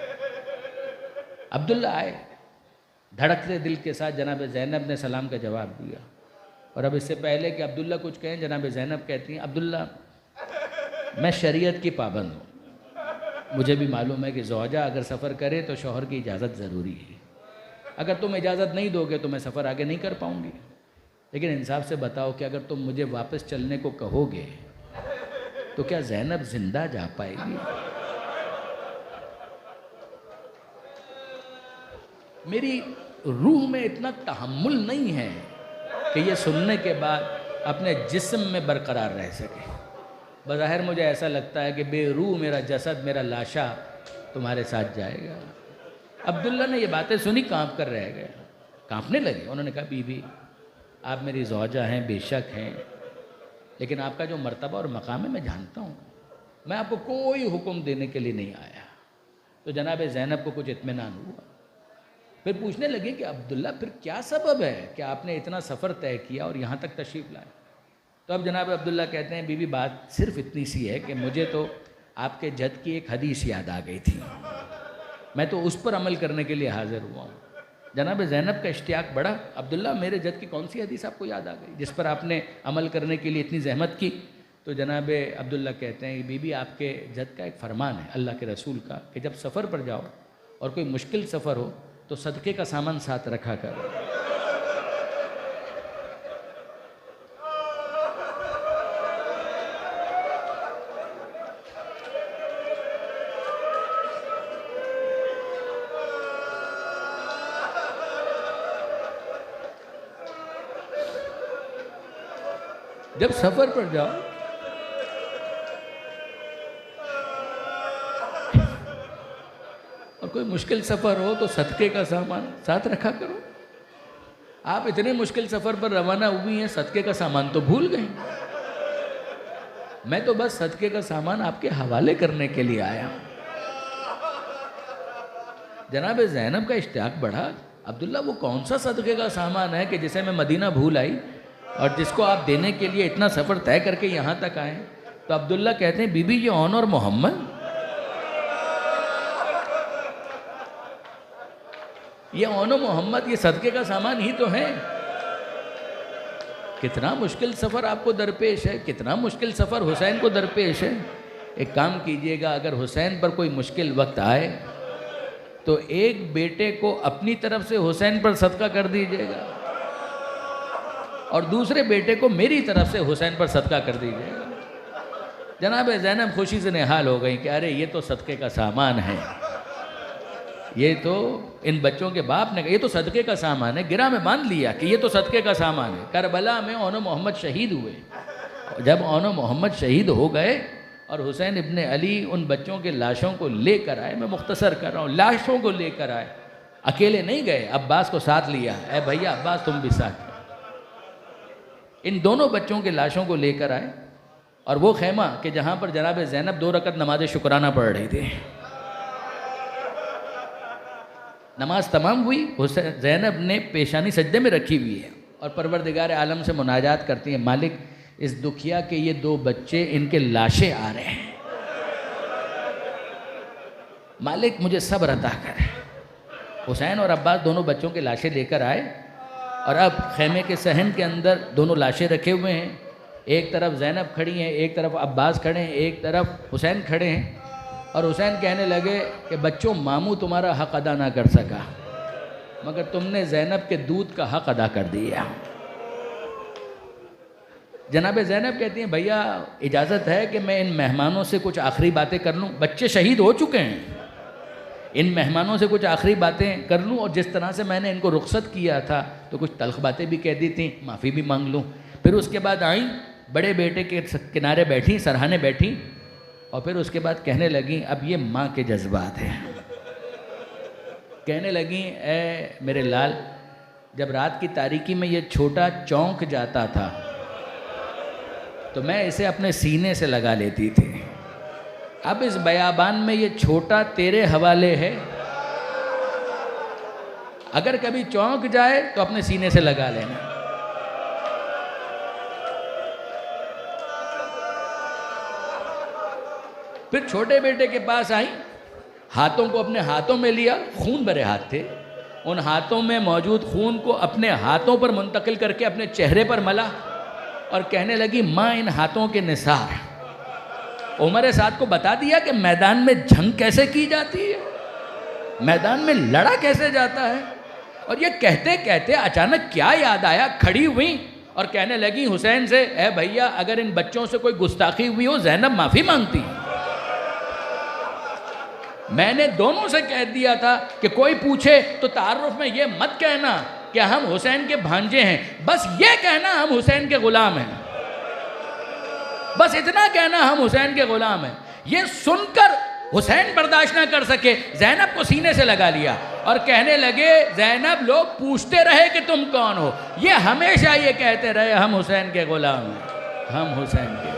عبداللہ آئے، دھڑکتے دل کے ساتھ جناب زینب نے سلام کا جواب دیا. اور اب اس سے پہلے کہ عبداللہ کچھ کہیں، جناب زینب کہتی ہیں عبداللہ میں شریعت کی پابند ہوں، مجھے بھی معلوم ہے کہ زوجہ اگر سفر کرے تو شوہر کی اجازت ضروری ہے. اگر تم اجازت نہیں دو گے تو میں سفر آگے نہیں کر پاؤں گی. لیکن انصاف سے بتاؤ کہ اگر تم مجھے واپس چلنے کو کہو گے تو کیا زینب زندہ جا پائے گی؟ میری روح میں اتنا تحمل نہیں ہے کہ یہ سننے کے بعد اپنے جسم میں برقرار رہ سکے. بظاہر مجھے ایسا لگتا ہے کہ بے روح میرا جسد، میرا لاشا تمہارے ساتھ جائے گا. عبداللہ نے یہ باتیں سنی، کانپ کر رہ گئے، کانپنے لگے. انہوں نے کہا بی بی آپ میری زوجہ ہیں، بے شک ہیں، لیکن آپ کا جو مرتبہ اور مقام ہے میں جانتا ہوں، میں آپ کو کوئی حکم دینے کے لیے نہیں آیا. تو جناب زینب کو کچھ اطمینان ہوا. پھر پوچھنے لگے کہ عبداللہ پھر کیا سبب ہے کہ آپ نے اتنا سفر طے کیا اور یہاں تک تشریف لائے؟ تو اب جناب عبداللہ کہتے ہیں بی بی بات صرف اتنی سی ہے کہ مجھے تو آپ کے جد کی ایک حدیث یاد آ گئی تھی، میں تو اس پر عمل کرنے کے لیے حاضر ہوا ہوں. جناب زینب کا اشتیاق بڑھا. عبداللہ میرے جد کی کون سی حدیث آپ کو یاد آ گئی جس پر آپ نے عمل کرنے کے لیے اتنی زحمت کی؟ تو جناب عبداللہ کہتے ہیں بی بی آپ کے جد کا ایک فرمان ہے اللہ کے رسول کا کہ جب سفر پر جاؤ اور کوئی مشکل سفر ہو تو صدقے کا سامان ساتھ رکھا کرو. جب سفر پر جاؤ اور کوئی مشکل سفر ہو تو صدقے کا سامان ساتھ رکھا کرو. آپ اتنے مشکل سفر پر روانہ ہوئی ہیں، صدقے کا سامان تو بھول گئے. میں تو بس صدقے کا سامان آپ کے حوالے کرنے کے لیے آیا ہوں. جناب زینب کا اشتیاق بڑھا. عبداللہ وہ کون سا صدقے کا سامان ہے کہ جسے میں مدینہ بھول آئی؟ اور جس کو آپ دینے کے لیے اتنا سفر طے کر کے یہاں تک آئے. تو عبداللہ کہتے ہیں بی بی یہ اون اور محمد, یہ اون و محمد یہ صدقے کا سامان ہی تو ہے. کتنا مشکل سفر آپ کو درپیش ہے, کتنا مشکل سفر حسین کو درپیش ہے. ایک کام کیجئے گا, اگر حسین پر کوئی مشکل وقت آئے تو ایک بیٹے کو اپنی طرف سے حسین پر صدقہ کر دیجئے گا اور دوسرے بیٹے کو میری طرف سے حسین پر صدقہ کر دیجئے گا. جناب زینب خوشی سے نہال ہو گئی کہ ارے یہ تو صدقے کا سامان ہے, یہ تو ان بچوں کے باپ نے کہا یہ تو صدقے کا سامان ہے, گرہ میں باندھ لیا کہ یہ تو صدقے کا سامان ہے. کربلا میں اون و محمد شہید ہوئے. جب اون و محمد شہید ہو گئے اور حسین ابن علی ان بچوں کے لاشوں کو لے کر آئے, میں مختصر کر رہا ہوں, لاشوں کو لے کر آئے, اکیلے نہیں گئے, عباس کو ساتھ لیا, اے بھیا عباس تم بھی ساتھ. ان دونوں بچوں کے لاشوں کو لے کر آئے اور وہ خیمہ کہ جہاں پر جناب زینب 2 رکعت نماز شکرانہ پڑھ رہی تھی, نماز تمام ہوئی, زینب نے پیشانی سجدے میں رکھی ہوئی ہے اور پروردگار عالم سے مناجات کرتی ہیں, مالک اس دکھیا کہ یہ 2 بچے ان کے لاشیں آ رہے ہیں, مالک مجھے صبر عطا کر. حسین اور عباس دونوں بچوں کے لاشیں لے کر آئے اور اب خیمے کے صحن کے اندر دونوں لاشیں رکھے ہوئے ہیں. ایک طرف زینب کھڑی ہیں, ایک طرف عباس کھڑے ہیں, ایک طرف حسین کھڑے ہیں. اور حسین کہنے لگے کہ بچوں ماموں تمہارا حق ادا نہ کر سکا مگر تم نے زینب کے دودھ کا حق ادا کر دیا. جناب زینب کہتی ہیں بھیا اجازت ہے کہ میں ان مہمانوں سے کچھ آخری باتیں کر لوں, بچے شہید ہو چکے ہیں, ان مہمانوں سے کچھ آخری باتیں کر لوں, اور جس طرح سے میں نے ان کو رخصت کیا تھا تو کچھ تلخ باتیں بھی کہہ دی تھیں, معافی بھی مانگ لوں. پھر اس کے بعد آئیں, بڑے بیٹے کے کنارے بیٹھیں, سرہانے بیٹھیں, اور پھر اس کے بعد کہنے لگیں اب یہ ماں کے جذبات ہیں. کہنے لگیں اے میرے لال, جب رات کی تاریکی میں یہ چھوٹا چونک جاتا تھا تو میں اسے اپنے سینے سے لگا لیتی تھی, اب اس بیابان میں یہ چھوٹا تیرے حوالے ہے, اگر کبھی چونک جائے تو اپنے سینے سے لگا لینا. پھر چھوٹے بیٹے کے پاس آئیں, ہاتھوں کو اپنے ہاتھوں میں لیا, خون بھرے ہاتھ تھے, ان ہاتھوں میں موجود خون کو اپنے ہاتھوں پر منتقل کر کے اپنے چہرے پر ملا اور کہنے لگی ماں ان ہاتھوں کے نثار. عمر سعد کو بتا دیا کہ میدان میں جنگ کیسے کی جاتی ہے, میدان میں لڑا کیسے جاتا ہے. اور یہ کہتے کہتے اچانک کیا یاد آیا, کھڑی ہوئی اور کہنے لگی حسین سے اے بھیا اگر ان بچوں سے کوئی گستاخی ہوئی ہو زینب معافی مانگتی ہے. میں نے دونوں سے کہہ دیا تھا کہ کوئی پوچھے تو تعارف میں یہ مت کہنا کہ ہم حسین کے بھانجے ہیں, بس یہ کہنا ہم حسین کے غلام ہیں, بس اتنا کہنا ہم حسین کے غلام ہیں. یہ سن کر حسین برداشت نہ کر سکے, زینب کو سینے سے لگا لیا اور کہنے لگے زینب لوگ پوچھتے رہے کہ تم کون ہو, یہ ہمیشہ یہ کہتے رہے ہم حسین کے غلام ہیں, ہم حسین کے.